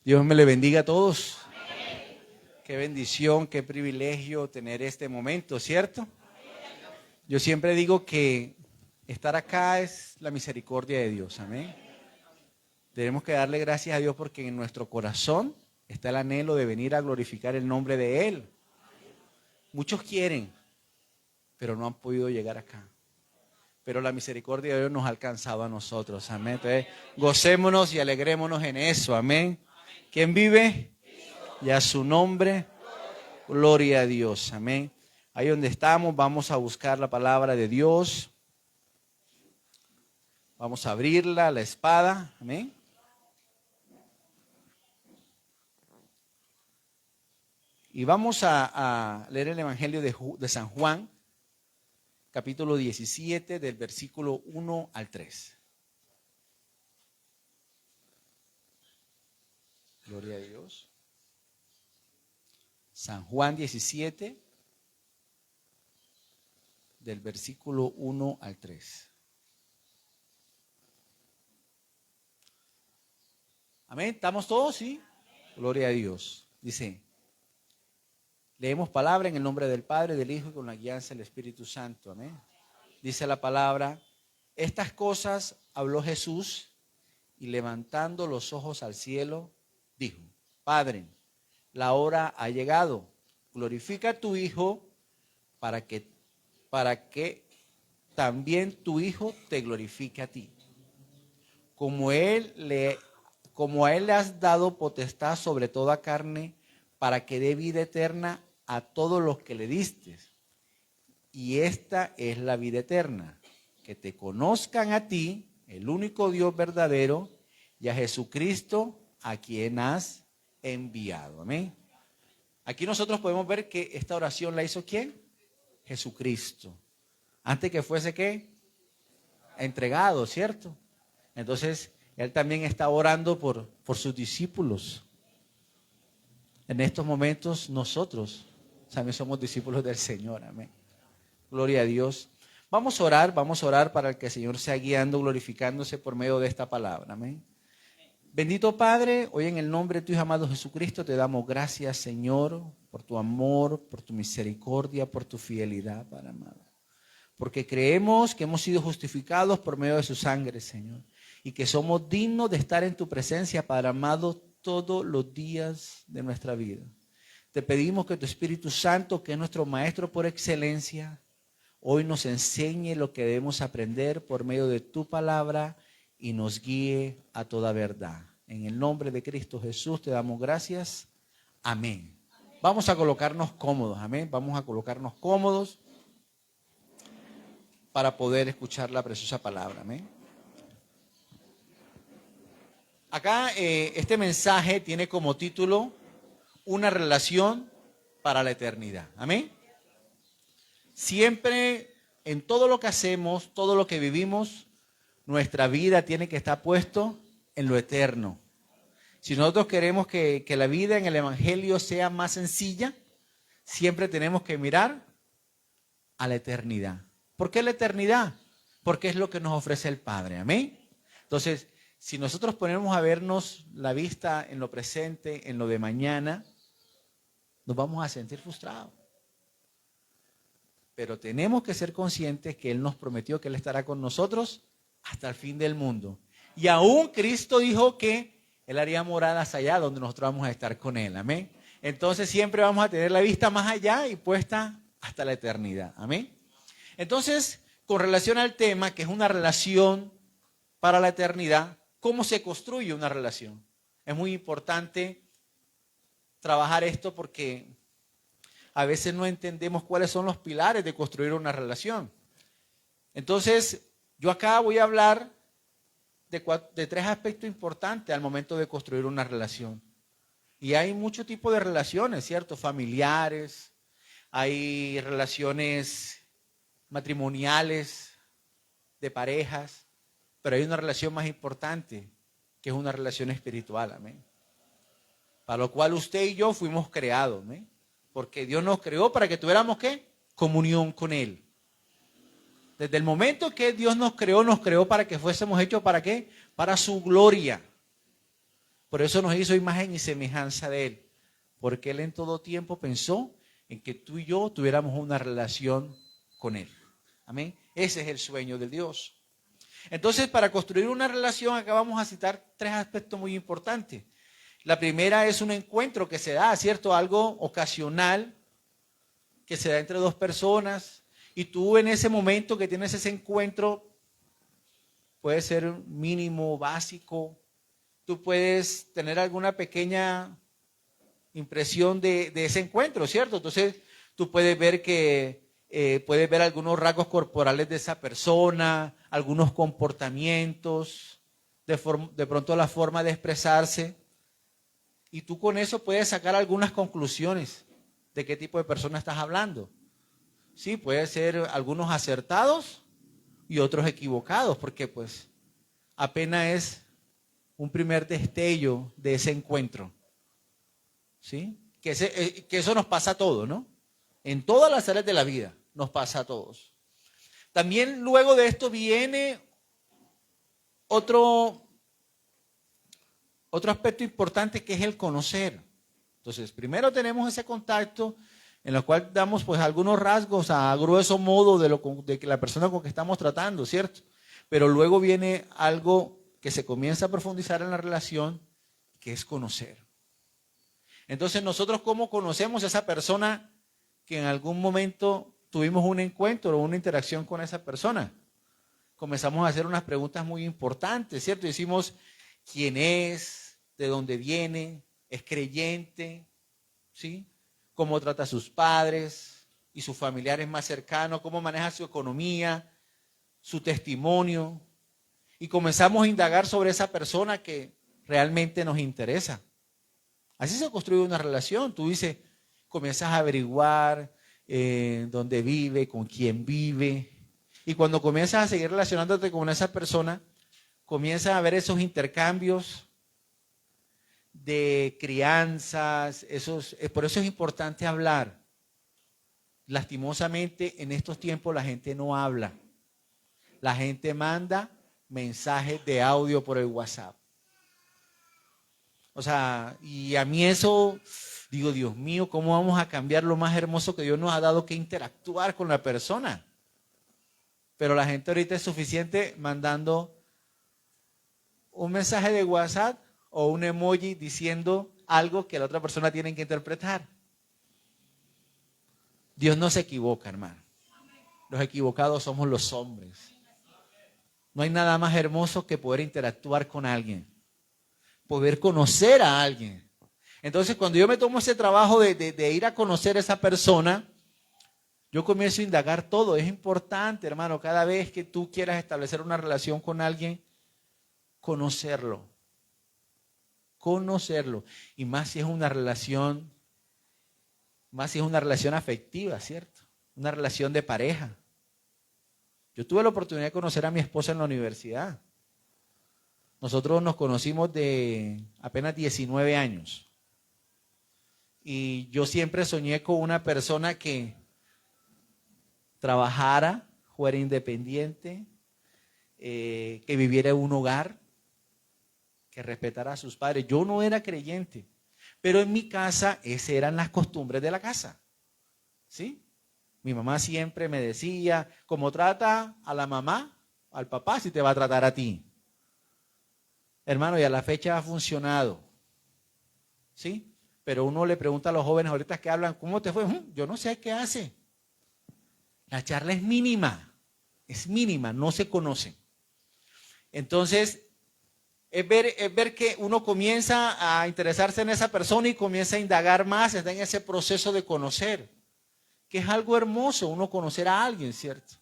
Dios me le bendiga a todos. Qué bendición, qué privilegio tener este momento, ¿cierto? Yo siempre digo que estar acá es la misericordia de Dios, amén. Tenemos que darle gracias a Dios porque en nuestro corazón está el anhelo de venir a glorificar el nombre de Él. Muchos quieren, pero no han podido llegar acá. Pero la misericordia de Dios nos ha alcanzado a nosotros, amén. Entonces, gocémonos y alegrémonos en eso, amén. ¿Quién vive? Y a su nombre, gloria a Dios, amén. Ahí donde estamos, vamos a buscar la palabra de Dios. Vamos a abrirla, la espada, amén. Y vamos a leer el Evangelio de San Juan, capítulo 17, del versículo 1 al 3. Gloria a Dios. San Juan 17, del versículo 1 al 3. Amén. ¿Estamos todos? Sí. Gloria a Dios. Dice, leemos palabra en el nombre del Padre, del Hijo y con la guianza del Espíritu Santo. Amén. Dice la palabra, estas cosas habló Jesús y levantando los ojos al cielo, dijo, Padre, la hora ha llegado, glorifica a tu Hijo para que también tu Hijo te glorifique a ti. Como a Él le has dado potestad sobre toda carne, para que dé vida eterna a todos los que le diste. Y esta es la vida eterna, que te conozcan a ti, el único Dios verdadero, y a Jesucristo, a quien has enviado. Amén. Aquí nosotros podemos ver que esta oración la hizo ¿quién? Jesucristo. Antes que fuese ¿qué? Entregado, ¿cierto? Entonces, Él también está orando por sus discípulos. En estos momentos nosotros también somos discípulos del Señor. Amén. Gloria a Dios. Vamos a orar para que el Señor sea guiando, glorificándose por medio de esta palabra. Amén. Bendito Padre, hoy en el nombre de tu Hijo amado Jesucristo te damos gracias, Señor, por tu amor, por tu misericordia, por tu fidelidad, Padre amado. Porque creemos que hemos sido justificados por medio de su sangre, Señor, y que somos dignos de estar en tu presencia, Padre amado, todos los días de nuestra vida. Te pedimos que tu Espíritu Santo, que es nuestro Maestro por excelencia, hoy nos enseñe lo que debemos aprender por medio de tu palabra y nos guíe a toda verdad. En el nombre de Cristo Jesús te damos gracias. Amén. Vamos a colocarnos cómodos, amén. Vamos a colocarnos cómodos para poder escuchar la preciosa palabra, amén. Acá este mensaje tiene como título una relación para la eternidad, amén. Siempre en todo lo que hacemos, todo lo que vivimos, nuestra vida tiene que estar puesto en lo eterno. Si nosotros queremos que la vida en el Evangelio sea más sencilla, siempre tenemos que mirar a la eternidad. ¿Por qué la eternidad? Porque es lo que nos ofrece el Padre, amén. Entonces, si nosotros ponemos a vernos la vista en lo presente, en lo de mañana, nos vamos a sentir frustrados. Pero tenemos que ser conscientes que Él nos prometió que Él estará con nosotros hasta el fin del mundo. Y aún Cristo dijo que Él haría moradas allá donde nosotros vamos a estar con Él, amén. Entonces siempre vamos a tener la vista más allá y puesta hasta la eternidad, amén. Entonces, con relación al tema, que es una relación para la eternidad, ¿cómo se construye una relación? Es muy importante trabajar esto porque a veces no entendemos cuáles son los pilares de construir una relación. Entonces, yo acá voy a hablar de tres aspectos importantes al momento de construir una relación. Y hay muchos tipos de relaciones, ¿cierto? Familiares, hay relaciones matrimoniales, de parejas, pero hay una relación más importante, que es una relación espiritual, amén. Para lo cual usted y yo fuimos creados, amén. Porque Dios nos creó para que tuviéramos, ¿qué? Comunión con Él. Desde el momento que Dios nos creó para que fuésemos hechos, ¿para qué? Para su gloria. Por eso nos hizo imagen y semejanza de Él. Porque Él en todo tiempo pensó en que tú y yo tuviéramos una relación con Él. Amén. Ese es el sueño de Dios. Entonces, para construir una relación, acá vamos a citar 3 aspectos muy importantes. La primera es un encuentro que se da, ¿cierto? Algo ocasional que se da entre 2 personas. Y tú en ese momento que tienes ese encuentro, puede ser mínimo, básico. Tú puedes tener alguna pequeña impresión de ese encuentro, ¿cierto? Entonces, tú puedes ver puedes ver algunos rasgos corporales de esa persona, algunos comportamientos, de pronto la forma de expresarse. Y tú con eso puedes sacar algunas conclusiones de qué tipo de persona estás hablando. Sí, puede ser algunos acertados y otros equivocados, porque pues apenas es un primer destello de ese encuentro. ¿Sí? Que eso nos pasa a todos, ¿no? En todas las áreas de la vida nos pasa a todos. También luego de esto viene otro aspecto importante, que es el conocer. Entonces, primero tenemos ese contacto en el cual damos pues algunos rasgos a grueso modo de la persona con que estamos tratando, ¿cierto? Pero luego viene algo que se comienza a profundizar en la relación, que es conocer. Entonces, nosotros, ¿cómo conocemos a esa persona que en algún momento tuvimos un encuentro o una interacción con esa persona? Comenzamos a hacer unas preguntas muy importantes, ¿cierto? Decimos, ¿quién es? ¿De dónde viene? ¿Es creyente? ¿Sí? ¿Cómo trata a sus padres y sus familiares más cercanos? ¿Cómo maneja su economía? ¿Su testimonio? Y comenzamos a indagar sobre esa persona que realmente nos interesa. Así se construye una relación. Tú dices, comienzas a averiguar dónde vive, con quién vive. Y cuando comienzas a seguir relacionándote con esa persona, comienzas a ver esos intercambios de crianzas. Por eso es importante hablar. Lastimosamente, en estos tiempos la gente no habla. La gente manda mensajes de audio por el WhatsApp. O sea, y a mí eso, digo, Dios mío, ¿cómo vamos a cambiar lo más hermoso que Dios nos ha dado, que interactuar con la persona? Pero la gente ahorita es suficiente mandando un mensaje de WhatsApp o un emoji diciendo algo que la otra persona tiene que interpretar. Dios no se equivoca, hermano. Los equivocados somos los hombres. No hay nada más hermoso que poder interactuar con alguien, poder conocer a alguien. Entonces, cuando yo me tomo ese trabajo de ir a conocer a esa persona, yo comienzo a indagar todo. Es importante, hermano, cada vez que tú quieras establecer una relación con alguien, conocerlo. Conocerlo. Y más si es una relación afectiva, ¿cierto? Una relación de pareja. Yo tuve la oportunidad de conocer a mi esposa en la universidad. Nosotros nos conocimos de apenas 19 años. Y yo siempre soñé con una persona que trabajara, fuera independiente, que viviera en un hogar, que respetara a sus padres. Yo no era creyente, pero en mi casa esas eran las costumbres de la casa. ¿Sí? Mi mamá siempre me decía, como trata a la mamá, al papá, así te va a tratar a ti. Hermano, y a la fecha ha funcionado. ¿Sí? Pero uno le pregunta a los jóvenes ahorita que hablan, ¿cómo te fue? Yo no sé qué hace. La charla es mínima, no se conocen. Entonces, es ver que uno comienza a interesarse en esa persona y comienza a indagar más, está en ese proceso de conocer, que es algo hermoso, uno conocer a alguien, ¿cierto?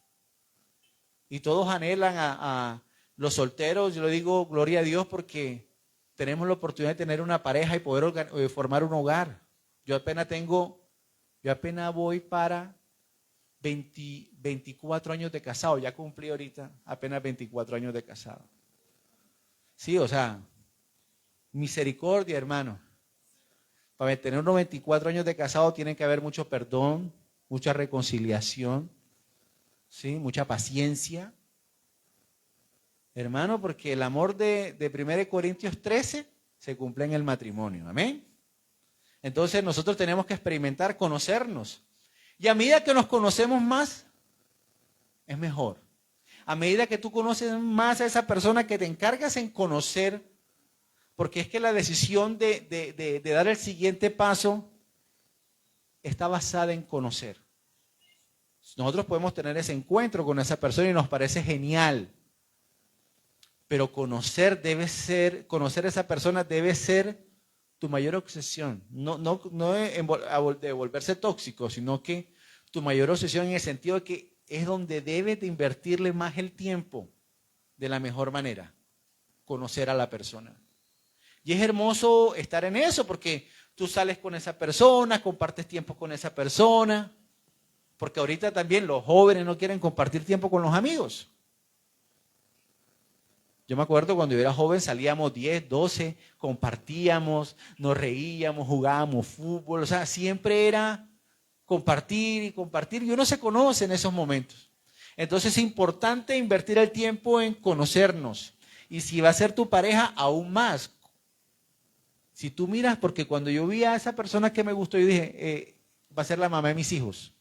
Y todos anhelan a los solteros, yo le digo, gloria a Dios, porque tenemos la oportunidad de tener una pareja y poder formar un hogar. Yo apenas voy para 24 años de casado, ya cumplí ahorita apenas 24 años de casado. Sí, o sea, misericordia, hermano. Para tener unos 24 años de casado tiene que haber mucho perdón, mucha reconciliación, ¿sí? Mucha paciencia. Hermano, porque el amor de 1 Corintios 13 se cumple en el matrimonio. Amén. Entonces nosotros tenemos que experimentar, conocernos. Y a medida que nos conocemos más, es mejor. A medida que tú conoces más a esa persona, que te encargas en conocer, porque es que la decisión de dar el siguiente paso está basada en conocer. Nosotros podemos tener ese encuentro con esa persona y nos parece genial, pero conocer a esa persona debe ser tu mayor obsesión. No de volverse tóxico, sino que tu mayor obsesión en el sentido de que es donde debes de invertirle más el tiempo de la mejor manera, conocer a la persona. Y es hermoso estar en eso porque tú sales con esa persona, compartes tiempo con esa persona, porque ahorita también los jóvenes no quieren compartir tiempo con los amigos. Yo me acuerdo cuando yo era joven salíamos 10, 12, compartíamos, nos reíamos, jugábamos fútbol, o sea, siempre era compartir y compartir, y uno se conoce en esos momentos. Entonces es importante invertir el tiempo en conocernos, y si va a ser tu pareja, aún más. Si tú miras, porque cuando yo vi a esa persona que me gustó, yo dije, va a ser la mamá de mis hijos.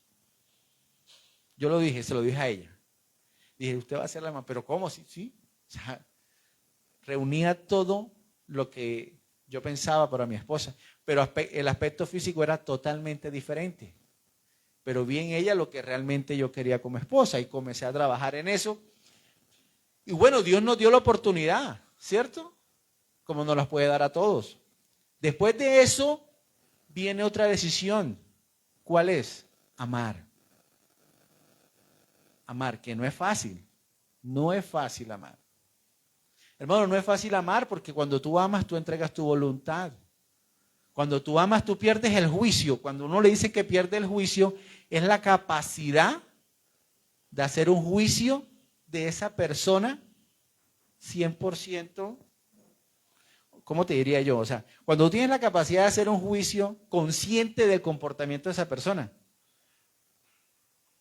Yo lo dije, se lo dije a ella. Dije, usted va a ser la mamá, pero ¿cómo? Sí. O sea, reunía todo lo que yo pensaba para mi esposa, pero el aspecto físico era totalmente diferente. Pero vi en ella lo que realmente yo quería como esposa y comencé a trabajar en eso. Y bueno, Dios nos dio la oportunidad, ¿cierto? Como nos las puede dar a todos. Después de eso viene otra decisión. ¿Cuál es? Amar. Amar, que no es fácil. No es fácil amar. Hermano, no es fácil amar porque cuando tú amas, tú entregas tu voluntad. Cuando tú amas, tú pierdes el juicio. Cuando uno le dice que pierde el juicio, es la capacidad de hacer un juicio de esa persona 100%. ¿Cómo te diría yo? O sea, cuando tú tienes la capacidad de hacer un juicio consciente del comportamiento de esa persona,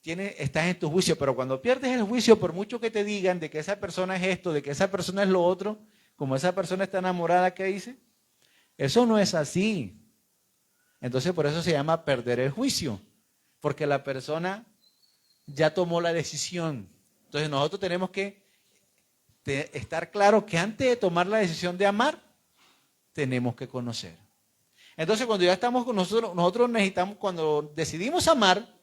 estás en tu juicio, pero cuando pierdes el juicio, por mucho que te digan de que esa persona es esto, de que esa persona es lo otro, como esa persona está enamorada, ¿qué dice? Eso no es así. Entonces por eso se llama perder el juicio, porque la persona ya tomó la decisión. Entonces nosotros tenemos que estar claros que antes de tomar la decisión de amar, tenemos que conocer. Entonces cuando ya estamos con nosotros necesitamos, cuando decidimos amar,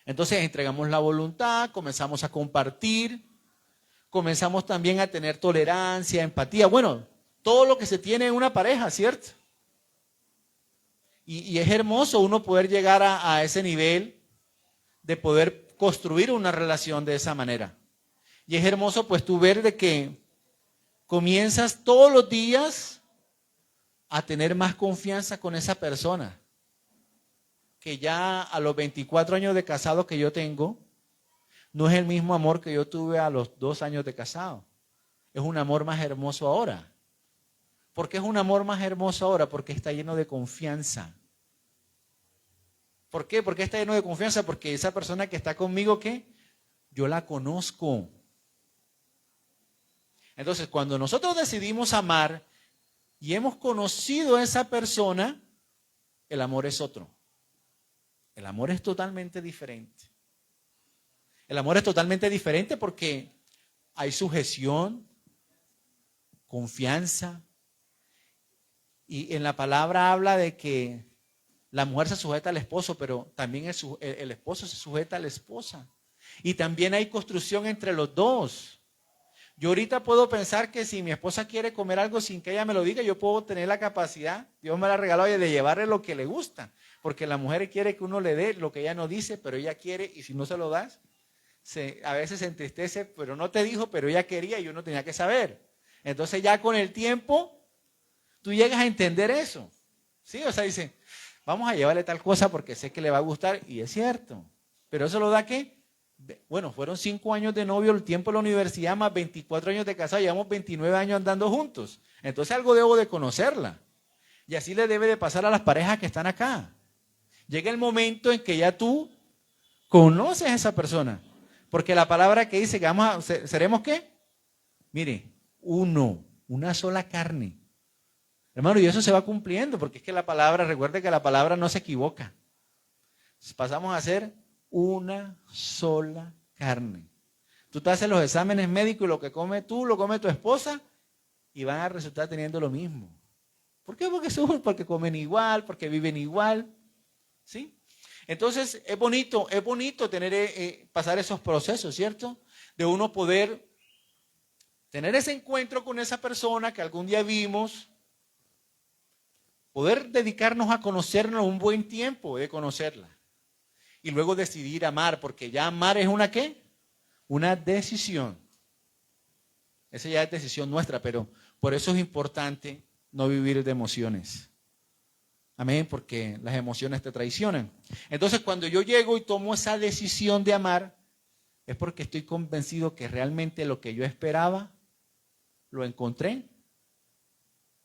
entonces entregamos la voluntad, comenzamos a compartir, comenzamos también a tener tolerancia, empatía, bueno, todo lo que se tiene en una pareja, ¿cierto? Y es hermoso uno poder llegar a ese nivel de poder construir una relación de esa manera. Y es hermoso pues tú ver de que comienzas todos los días a tener más confianza con esa persona. Que ya a los 24 años de casado que yo tengo, no es el mismo amor que yo tuve a los 2 años de casado. Es un amor más hermoso ahora. ¿Por qué es un amor más hermoso ahora? Porque está lleno de confianza. ¿Por qué? Porque está lleno de confianza. Porque esa persona que está conmigo, ¿qué? Yo la conozco. Entonces, cuando nosotros decidimos amar y hemos conocido a esa persona, el amor es otro. El amor es totalmente diferente. El amor es totalmente diferente porque hay sujeción, confianza. Y en la palabra habla de que la mujer se sujeta al esposo, pero también el esposo se sujeta a la esposa. Y también hay construcción entre los dos. Yo ahorita puedo pensar que si mi esposa quiere comer algo sin que ella me lo diga, yo puedo tener la capacidad, Dios me la regaló, de llevarle lo que le gusta. Porque la mujer quiere que uno le dé lo que ella no dice, pero ella quiere, y si no se lo das, a veces se entristece, pero no te dijo, pero ella quería y uno tenía que saber. Entonces ya con el tiempo, tú llegas a entender eso. ¿Sí? O sea, dice, vamos a llevarle tal cosa porque sé que le va a gustar, y es cierto. Pero eso lo da ¿qué? Bueno, fueron 5 años de novio, el tiempo de la universidad, más 24 años de casado, llevamos 29 años andando juntos. Entonces algo debo de conocerla. Y así le debe de pasar a las parejas que están acá. Llega el momento en que ya tú conoces a esa persona. Porque la palabra que dice que ¿seremos qué? Mire, una sola carne. Hermano, y eso se va cumpliendo, porque es que la palabra, recuerde que la palabra no se equivoca. Pasamos a ser una sola carne. Tú te haces los exámenes médicos y lo que comes tú, lo come tu esposa y van a resultar teniendo lo mismo. ¿Por qué? Porque comen igual, porque viven igual. ¿Sí? Entonces es bonito tener, pasar esos procesos, ¿cierto? De uno poder tener ese encuentro con esa persona que algún día vimos, poder dedicarnos a conocernos un buen tiempo de conocerla y luego decidir amar, porque ya amar es una ¿qué? Una decisión. Esa ya es decisión nuestra, pero por eso es importante no vivir de emociones. Amén, porque las emociones te traicionan. Entonces, cuando yo llego y tomo esa decisión de amar, es porque estoy convencido que realmente lo que yo esperaba, lo encontré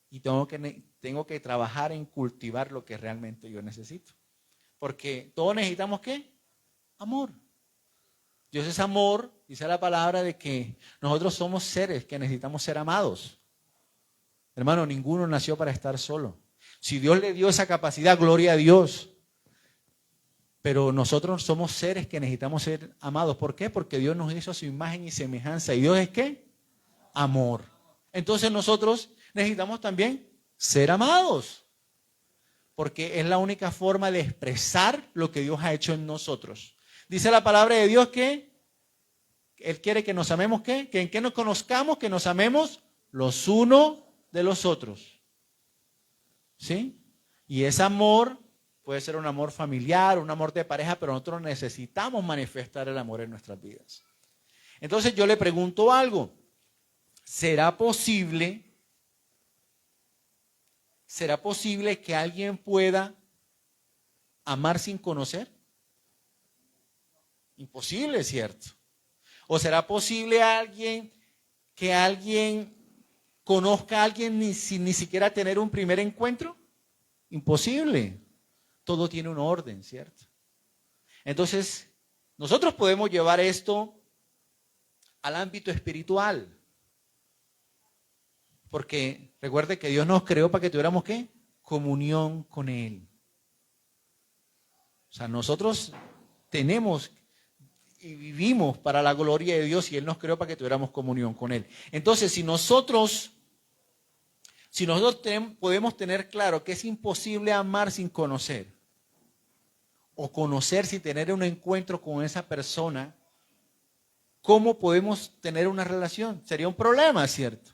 y tengo que trabajar en cultivar lo que realmente yo necesito. Porque todos necesitamos ¿qué? Amor. Dios es amor, dice la palabra de que nosotros somos seres que necesitamos ser amados. Hermano, ninguno nació para estar solo. Si Dios le dio esa capacidad, gloria a Dios. Pero nosotros somos seres que necesitamos ser amados. ¿Por qué? Porque Dios nos hizo a su imagen y semejanza. ¿Y Dios es qué? Amor. Entonces nosotros necesitamos también ser amados. Porque es la única forma de expresar lo que Dios ha hecho en nosotros. Dice la palabra de Dios que Él quiere que nos amemos, ¿qué? Que en qué nos conozcamos, que nos amemos los unos de los otros. ¿Sí? Y ese amor puede ser un amor familiar, un amor de pareja, pero nosotros necesitamos manifestar el amor en nuestras vidas. Entonces yo le pregunto algo. ¿Será posible que alguien pueda amar sin conocer? Imposible, ¿cierto? ¿O será posible que alguien conozca a alguien sin ni siquiera tener un primer encuentro? Imposible. Todo tiene un orden, ¿cierto? Entonces, nosotros podemos llevar esto al ámbito espiritual. Porque recuerde que Dios nos creó para que tuviéramos ¿qué? Comunión con Él. O sea, nosotros tenemos y vivimos para la gloria de Dios y Él nos creó para que tuviéramos comunión con Él. Entonces, si nosotros podemos tener claro que es imposible amar sin conocer, o conocer sin tener un encuentro con esa persona, ¿cómo podemos tener una relación? Sería un problema, ¿cierto?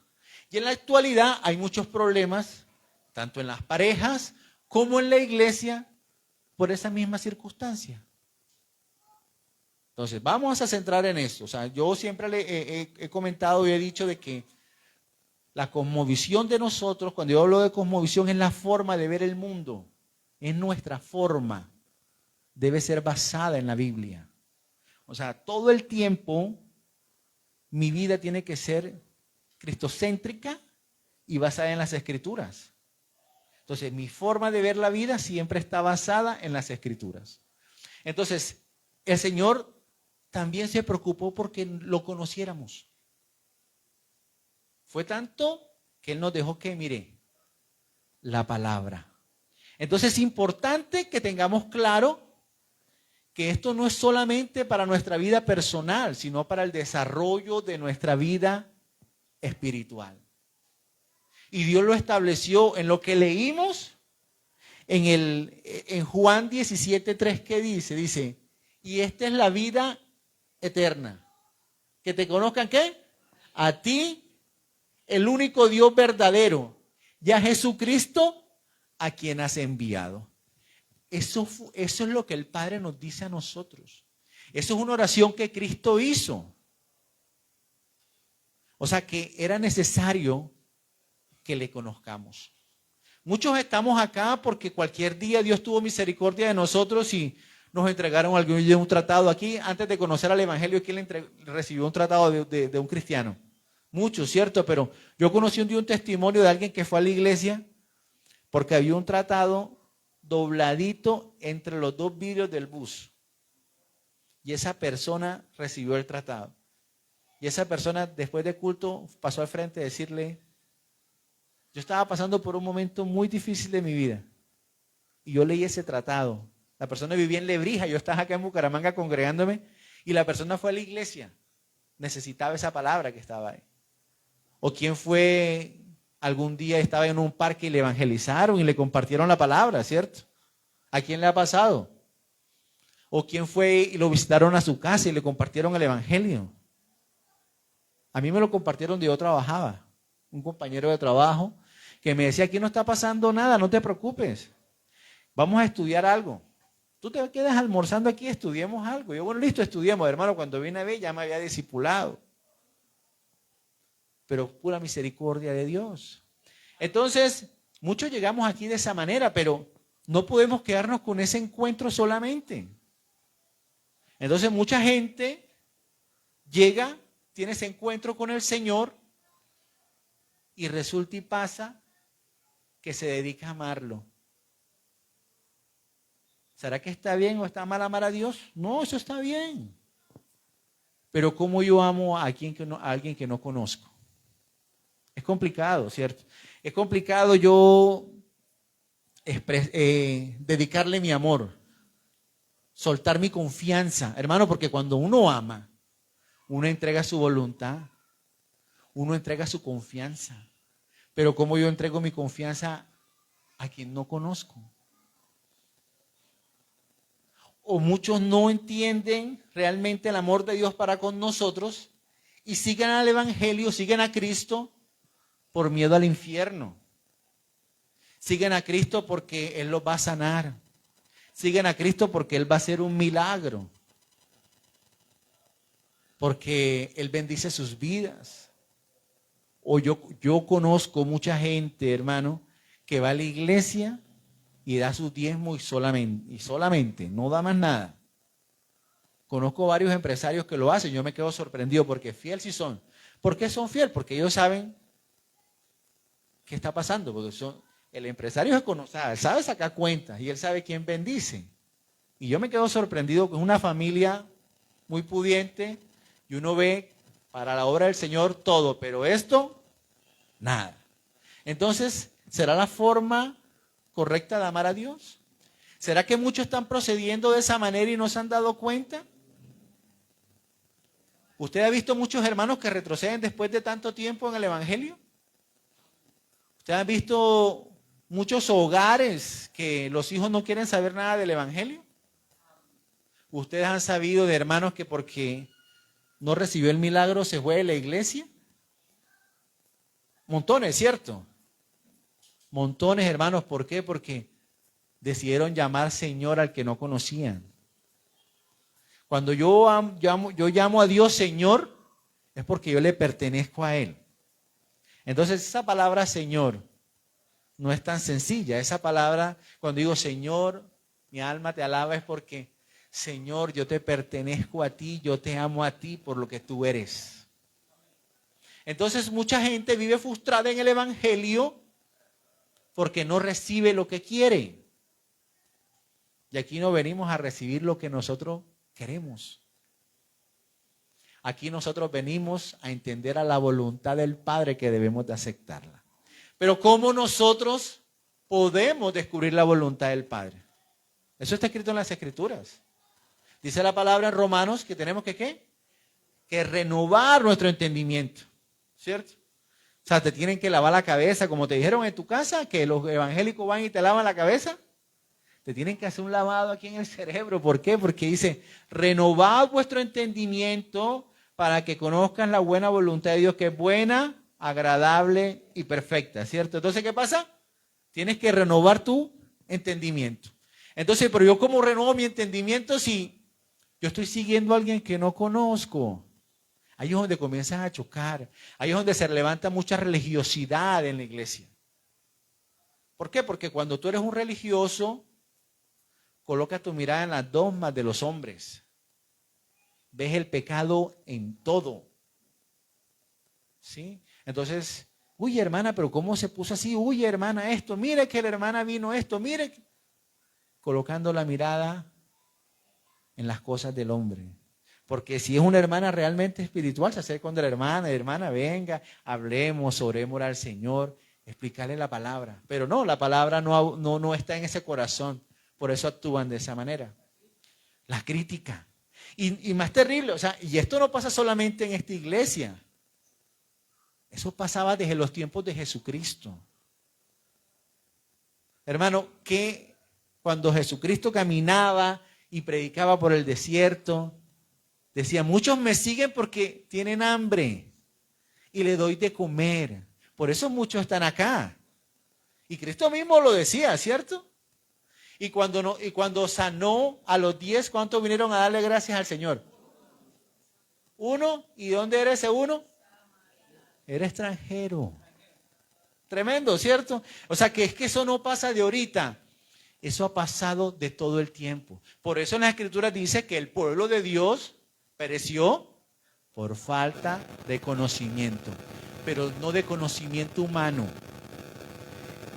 Y en la actualidad hay muchos problemas, tanto en las parejas como en la iglesia, por esa misma circunstancia. Entonces, vamos a centrar en esto. O sea, yo siempre he comentado y he dicho de que la cosmovisión de nosotros, cuando yo hablo de cosmovisión, es la forma de ver el mundo. Es nuestra forma. Debe ser basada en la Biblia. O sea, todo el tiempo mi vida tiene que ser cristocéntrica y basada en las Escrituras. Entonces, mi forma de ver la vida siempre está basada en las Escrituras. Entonces, el Señor también se preocupó porque lo conociéramos. Fue tanto que Él nos dejó que, mire, la palabra. Entonces, es importante que tengamos claro que esto no es solamente para nuestra vida personal, sino para el desarrollo de nuestra vida espiritual. Y Dios lo estableció en lo que leímos en Juan 17:3, ¿qué dice? Dice, y esta es la vida eterna. Que te conozcan, ¿qué? A ti, el único Dios verdadero, y a Jesucristo, a quien has enviado. Eso es lo que el Padre nos dice a nosotros. Eso es una oración que Cristo hizo. O sea que era necesario que le conozcamos. Muchos estamos acá porque cualquier día Dios tuvo misericordia de nosotros y nos entregaron un tratado. Aquí, antes de conocer al Evangelio, ¿quién recibió un tratado de un cristiano? Muchos, ¿cierto? Pero yo conocí un día un testimonio de alguien que fue a la iglesia porque había un tratado dobladito entre los dos vidrios del bus. Y esa persona recibió el tratado. Y esa persona, después de culto, pasó al frente a decirle, Yo estaba pasando por un momento muy difícil de mi vida. Y yo leí ese tratado. La persona vivía en Lebrija, yo estaba acá en Bucaramanga congregándome, y la persona fue a la iglesia. Necesitaba esa palabra que estaba ahí. O quién fue, algún día estaba en un parque y le evangelizaron y le compartieron la palabra, ¿cierto? ¿A quién le ha pasado? O quién fue y lo visitaron a su casa y le compartieron el evangelio. A mí me lo compartieron donde yo trabajaba. Un compañero de trabajo que me decía, aquí no está pasando nada, no te preocupes. Vamos a estudiar algo. Tú te quedas almorzando aquí, estudiemos algo. Yo, bueno, listo, estudiemos. Hermano, cuando vine a ver ya me había discipulado. Pero pura misericordia de Dios. Entonces, muchos llegamos aquí de esa manera, pero no podemos quedarnos con ese encuentro solamente. Entonces, mucha gente llega, tiene ese encuentro con el Señor y resulta y pasa que se dedica a amarlo. ¿Será que está bien o está mal amar a Dios? No, eso está bien. Pero ¿cómo yo amo a alguien que no conozco? Es complicado, ¿cierto? Es complicado yo dedicarle mi amor, soltar mi confianza. Hermano, porque cuando uno ama, uno entrega su voluntad, uno entrega su confianza. Pero ¿cómo yo entrego mi confianza a quien no conozco? O muchos no entienden realmente el amor de Dios para con nosotros y siguen al Evangelio, siguen a Cristo por miedo al infierno. Siguen a Cristo porque Él los va a sanar. Siguen a Cristo porque Él va a hacer un milagro. Porque Él bendice sus vidas. O yo conozco mucha gente, hermano, que va a la iglesia y da su diezmo y solamente, no da más nada. Conozco varios empresarios que lo hacen, yo me quedo sorprendido porque fiel sí son. ¿Por qué son fiel? Porque ellos saben qué está pasando, porque el empresario sabe sacar cuentas y él sabe quién bendice. Y yo me quedo sorprendido con una familia muy pudiente y uno ve para la obra del Señor todo, pero esto, nada. Entonces, ¿será la forma correcta de amar a Dios? ¿Será que muchos están procediendo de esa manera y no se han dado cuenta? ¿Usted ha visto muchos hermanos que retroceden después de tanto tiempo en el Evangelio? ¿Usted ha visto muchos hogares que los hijos no quieren saber nada del Evangelio? ¿Ustedes han sabido de hermanos que porque no recibió el milagro se fue de la iglesia? Montones, ¿cierto? Montones, hermanos. ¿Por qué? Porque decidieron llamar Señor al que no conocían. Cuando yo llamo a Dios Señor, es porque yo le pertenezco a Él. Entonces esa palabra Señor no es tan sencilla. Esa palabra, cuando digo Señor, mi alma te alaba, es porque Señor, yo te pertenezco a ti, yo te amo a ti por lo que tú eres. Entonces mucha gente vive frustrada en el Evangelio porque no recibe lo que quiere. Y aquí no venimos a recibir lo que nosotros queremos. Aquí nosotros venimos a entender a la voluntad del Padre que debemos de aceptarla. Pero ¿cómo nosotros podemos descubrir la voluntad del Padre? Eso está escrito en las Escrituras. Dice la palabra en Romanos que tenemos que ¿qué? Que renovar nuestro entendimiento, ¿cierto? O sea, te tienen que lavar la cabeza, como te dijeron en tu casa, que los evangélicos van y te lavan la cabeza. Te tienen que hacer un lavado aquí en el cerebro. ¿Por qué? Porque dice, renovad vuestro entendimiento para que conozcan la buena voluntad de Dios, que es buena, agradable y perfecta, ¿cierto? Entonces, ¿qué pasa? Tienes que renovar tu entendimiento. Entonces, pero yo ¿cómo renuevo mi entendimiento si yo estoy siguiendo a alguien que no conozco? Ahí es donde comienzan a chocar. Ahí es donde se levanta mucha religiosidad en la iglesia. ¿Por qué? Porque cuando tú eres un religioso, coloca tu mirada en las dogmas de los hombres. Ves el pecado en todo. ¿Sí? Entonces, uy, hermana, pero ¿cómo se puso así? Uy, hermana, esto. Mire que la hermana vino esto. Mire. Colocando la mirada en las cosas del hombre. Porque si es una hermana realmente espiritual, se acerca con la hermana, venga, hablemos, oremos al Señor. explicarle la palabra. Pero no, la palabra no está en ese corazón. Por eso actúan de esa manera. La crítica. Y más terrible, o sea, y esto no pasa solamente en esta iglesia. Eso pasaba desde los tiempos de Jesucristo. Hermano, que cuando Jesucristo caminaba y predicaba por el desierto, decía, muchos me siguen porque tienen hambre y le doy de comer. Por eso muchos están acá. Y Cristo mismo lo decía, ¿cierto? Y cuando sanó a los 10, ¿cuántos vinieron a darle gracias al Señor? Uno. ¿Y dónde era ese uno? Era extranjero. Tremendo, ¿cierto? O sea, que es que eso no pasa de ahorita. Eso ha pasado de todo el tiempo. Por eso en las Escrituras dice que el pueblo de Dios pereció por falta de conocimiento. Pero no de conocimiento humano,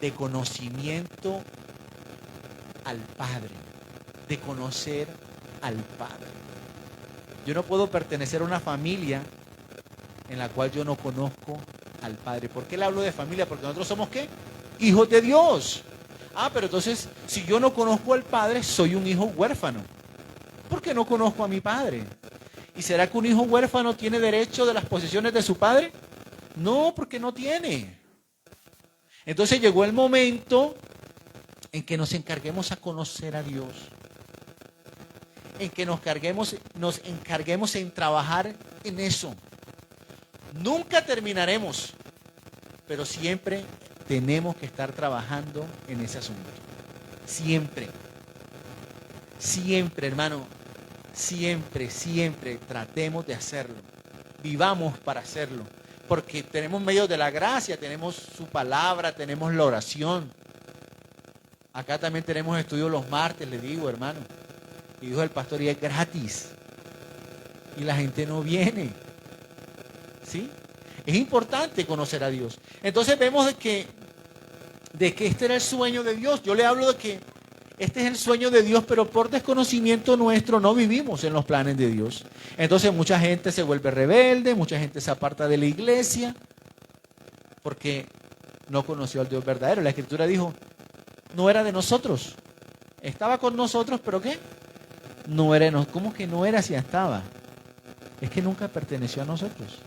de conocimiento al Padre, de conocer al Padre. Yo no puedo pertenecer a una familia en la cual yo no conozco al Padre. ¿Por qué le hablo de familia? Porque nosotros somos ¿qué? Hijos de Dios. Ah, pero entonces, si yo no conozco al Padre, soy un hijo huérfano. ¿Por qué no conozco a mi Padre? ¿Y será que un hijo huérfano tiene derecho de las posesiones de su padre? No, porque no tiene. Entonces llegó el momento en que nos encarguemos a conocer a Dios. En que nos encarguemos en trabajar en eso. Nunca terminaremos, pero siempre tenemos que estar trabajando en ese asunto. Siempre. Siempre, hermano. Siempre, siempre tratemos de hacerlo. Vivamos para hacerlo. Porque tenemos medios de la gracia, tenemos su palabra, tenemos la oración. Acá también tenemos estudios los martes, le digo, hermano. Y dijo el pastor, y es gratis. Y la gente no viene. ¿Sí? Es importante conocer a Dios. Entonces vemos de que este era el sueño de Dios. Yo le hablo de que este es el sueño de Dios, pero por desconocimiento nuestro no vivimos en los planes de Dios. Entonces mucha gente se vuelve rebelde, mucha gente se aparta de la iglesia, porque no conoció al Dios verdadero. La Escritura dijo, no era de nosotros. Estaba con nosotros, pero ¿qué? No era de nosotros. ¿Cómo que no era si estaba? Es que nunca perteneció a nosotros.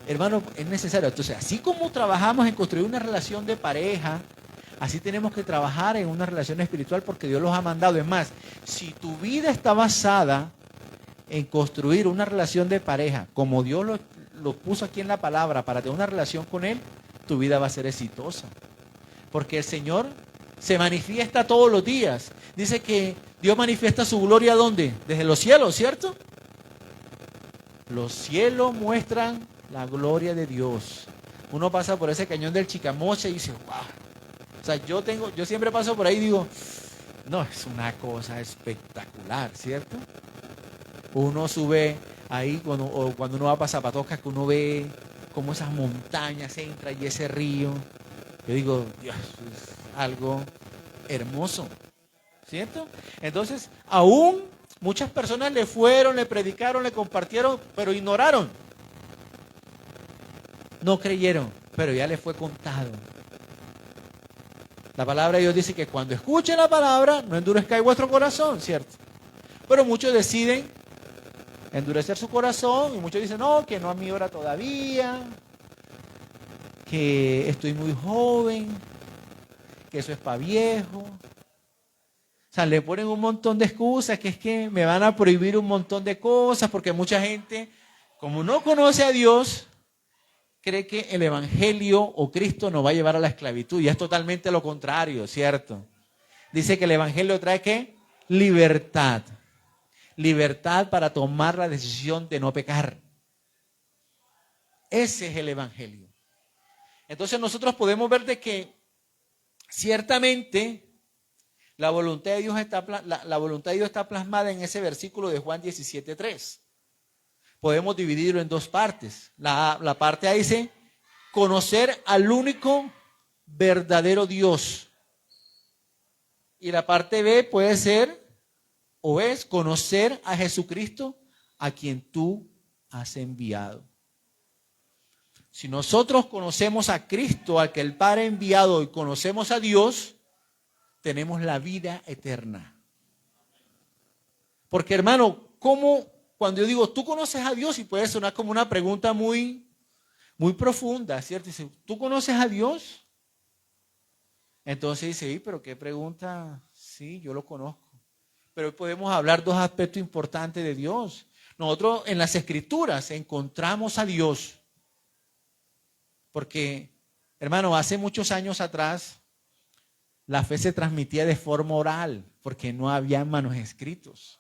Hermano, es necesario. Entonces, así como trabajamos en construir una relación de pareja, así tenemos que trabajar en una relación espiritual porque Dios los ha mandado. Es más, si tu vida está basada en construir una relación de pareja, como Dios lo puso aquí en la palabra para tener una relación con Él, tu vida va a ser exitosa. Porque el Señor se manifiesta todos los días. Dice que Dios manifiesta su gloria ¿dónde? Desde los cielos, ¿cierto? Los cielos muestran la gloria de Dios. Uno pasa por ese cañón del Chicamocha y dice, wow. O sea, yo siempre paso por ahí y digo, no, es una cosa espectacular, ¿cierto? Uno sube ahí, cuando uno va para Zapatosca, que uno ve cómo esas montañas entran y ese río. Yo digo, Dios, es algo hermoso, ¿cierto? Entonces, aún muchas personas le fueron, le predicaron, le compartieron, pero ignoraron. No creyeron, pero ya les fue contado. La palabra de Dios dice que cuando escuchen la palabra, no endurezcáis vuestro corazón, ¿cierto? Pero muchos deciden endurecer su corazón y muchos dicen, no, que no a mi hora todavía, que estoy muy joven, que eso es para viejo. O sea, le ponen un montón de excusas, que es que me van a prohibir un montón de cosas, porque mucha gente, como no conoce a Dios, cree que el Evangelio o Cristo nos va a llevar a la esclavitud, y es totalmente lo contrario, ¿cierto? Dice que el Evangelio trae ¿qué? Libertad. Libertad para tomar la decisión de no pecar. Ese es el Evangelio. Entonces nosotros podemos ver de que ciertamente la voluntad de Dios está plasmada en ese versículo de Juan 17:3. Podemos dividirlo en dos partes. La parte A dice, conocer al único verdadero Dios. Y la parte B puede ser, o es, conocer a Jesucristo, a quien tú has enviado. Si nosotros conocemos a Cristo, al que el Padre ha enviado, y conocemos a Dios, tenemos la vida eterna. Porque, hermano, ¿cómo, cuando yo digo, tú conoces a Dios? Y puede sonar como una pregunta muy profunda, ¿cierto? Dice, ¿tú conoces a Dios? Entonces dice, sí, pero qué pregunta. Sí, yo lo conozco. Pero hoy podemos hablar dos aspectos importantes de Dios. Nosotros en las Escrituras encontramos a Dios. Porque, hermano, hace muchos años atrás, la fe se transmitía de forma oral, porque no había manuscritos.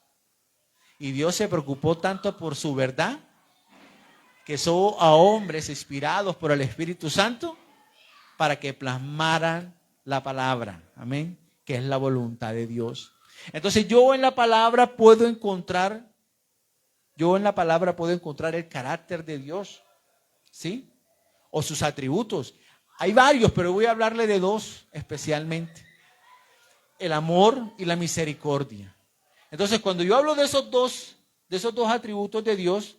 Y Dios se preocupó tanto por su verdad, que usó a hombres inspirados por el Espíritu Santo para que plasmaran la palabra. Amén. Que es la voluntad de Dios. Entonces yo en la palabra puedo encontrar el carácter de Dios. ¿Sí? O sus atributos. Hay varios, pero voy a hablarle de dos especialmente. El amor y la misericordia. Entonces, cuando yo hablo de esos dos atributos de Dios,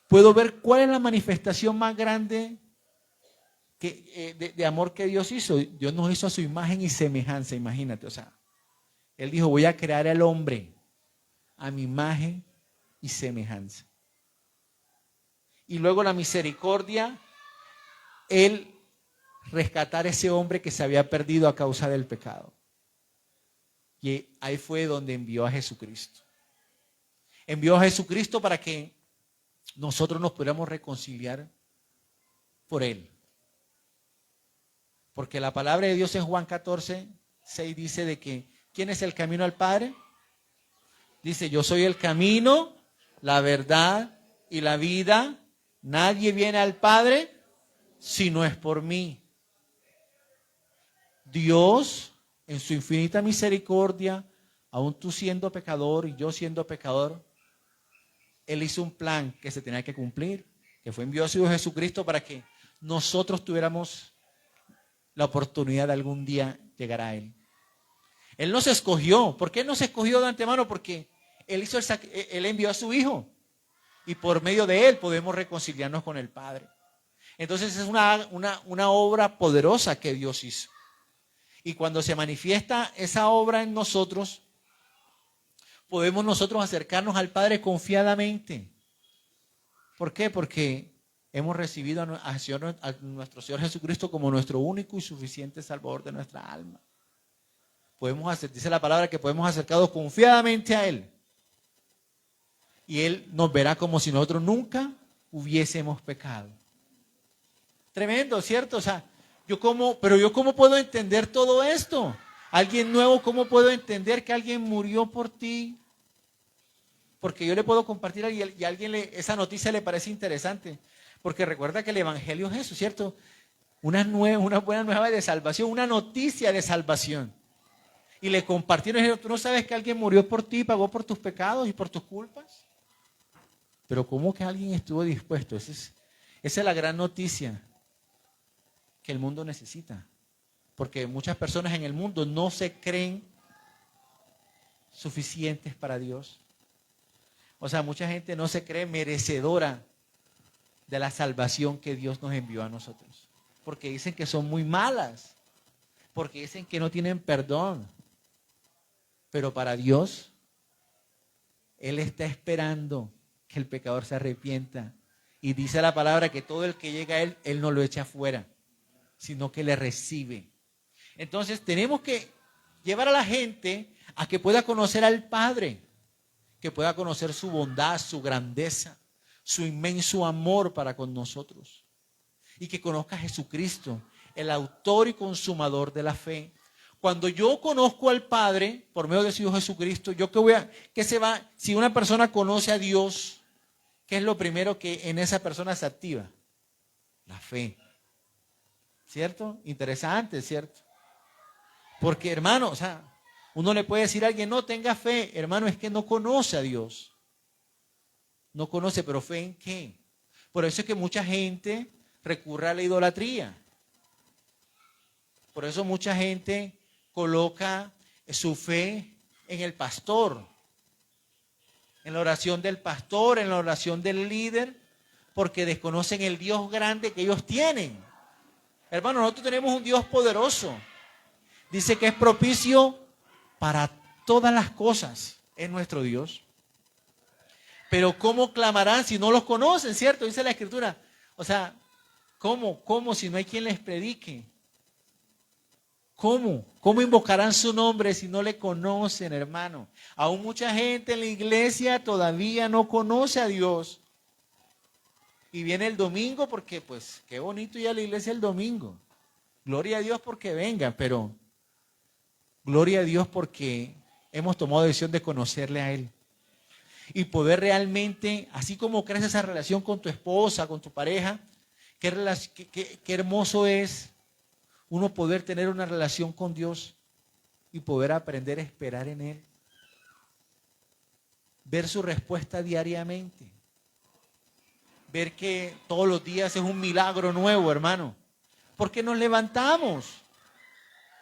puedo ver cuál es la manifestación más grande de amor que Dios hizo. Dios nos hizo a su imagen y semejanza, imagínate. O sea, Él dijo, voy a crear al hombre a mi imagen y semejanza. Y luego la misericordia, Él rescatar a ese hombre que se había perdido a causa del pecado. Y ahí fue donde envió a Jesucristo. Envió a Jesucristo para que nosotros nos pudiéramos reconciliar por Él. Porque la palabra de Dios en Juan 14:6 dice de que, ¿quién es el camino al Padre? Dice, yo soy el camino, la verdad y la vida. Nadie viene al Padre si no es por mí. Dios, en su infinita misericordia, aún tú siendo pecador y yo siendo pecador, Él hizo un plan que se tenía que cumplir, que fue envió a su Hijo Jesucristo para que nosotros tuviéramos la oportunidad de algún día llegar a Él. Él nos escogió. ¿Por qué nos escogió de antemano? Porque Él envió a su Hijo y por medio de Él podemos reconciliarnos con el Padre. Entonces es una obra poderosa que Dios hizo. Y cuando se manifiesta esa obra en nosotros, podemos nosotros acercarnos al Padre confiadamente. ¿Por qué? Porque hemos recibido a nuestro Señor Jesucristo como nuestro único y suficiente Salvador de nuestra alma. Dice la palabra que podemos acercarnos confiadamente a Él. Y Él nos verá como si nosotros nunca hubiésemos pecado. Tremendo, ¿cierto? O sea, pero yo ¿cómo puedo entender todo esto? Alguien nuevo, ¿cómo puedo entender que alguien murió por ti? Porque yo le puedo compartir y a alguien esa noticia le parece interesante. Porque recuerda que el Evangelio es eso, ¿cierto? Una buena nueva de salvación, una noticia de salvación. Y le compartieron, ¿tú no sabes que alguien murió por ti, pagó por tus pecados y por tus culpas? Pero ¿cómo que alguien estuvo dispuesto? Esa es la gran noticia que el mundo necesita. Porque muchas personas en el mundo no se creen suficientes para Dios. O sea, mucha gente no se cree merecedora de la salvación que Dios nos envió a nosotros. Porque dicen que son muy malas. Porque dicen que no tienen perdón. Pero para Dios, Él está esperando que el pecador se arrepienta. Y dice la palabra que todo el que llega a Él, Él no lo echa afuera, sino que le recibe. Entonces tenemos que llevar a la gente a que pueda conocer al Padre, que pueda conocer su bondad, su grandeza, su inmenso amor para con nosotros. Y que conozca a Jesucristo, el autor y consumador de la fe. Cuando yo conozco al Padre por medio de su Hijo Jesucristo, si una persona conoce a Dios, ¿qué es lo primero que en esa persona se activa? La fe. ¿Cierto? Interesante, ¿cierto? Porque, hermano, o sea, uno le puede decir a alguien, no tenga fe, hermano, es que no conoce a Dios. No conoce, pero ¿fe en qué? Por eso es que mucha gente recurre a la idolatría. Por eso mucha gente coloca su fe en el pastor, en la oración del pastor, en la oración del líder, porque desconocen el Dios grande que ellos tienen. Hermano, nosotros tenemos un Dios poderoso. Dice que es propicio para todas las cosas. Es nuestro Dios. Pero ¿cómo clamarán si no los conocen? ¿Cierto? Dice la Escritura. O sea, ¿cómo si no hay quien les predique? ¿Cómo invocarán su nombre si no le conocen, hermano? Aún mucha gente en la iglesia todavía no conoce a Dios. Y viene el domingo porque, pues, qué bonito ir a la iglesia el domingo. Gloria a Dios porque vengan, pero gloria a Dios porque hemos tomado decisión de conocerle a Él. Y poder realmente, así como crece esa relación con tu esposa, con tu pareja, qué hermoso es uno poder tener una relación con Dios y poder aprender a esperar en Él. Ver su respuesta diariamente. Ver que todos los días es un milagro nuevo, hermano. Porque nos levantamos,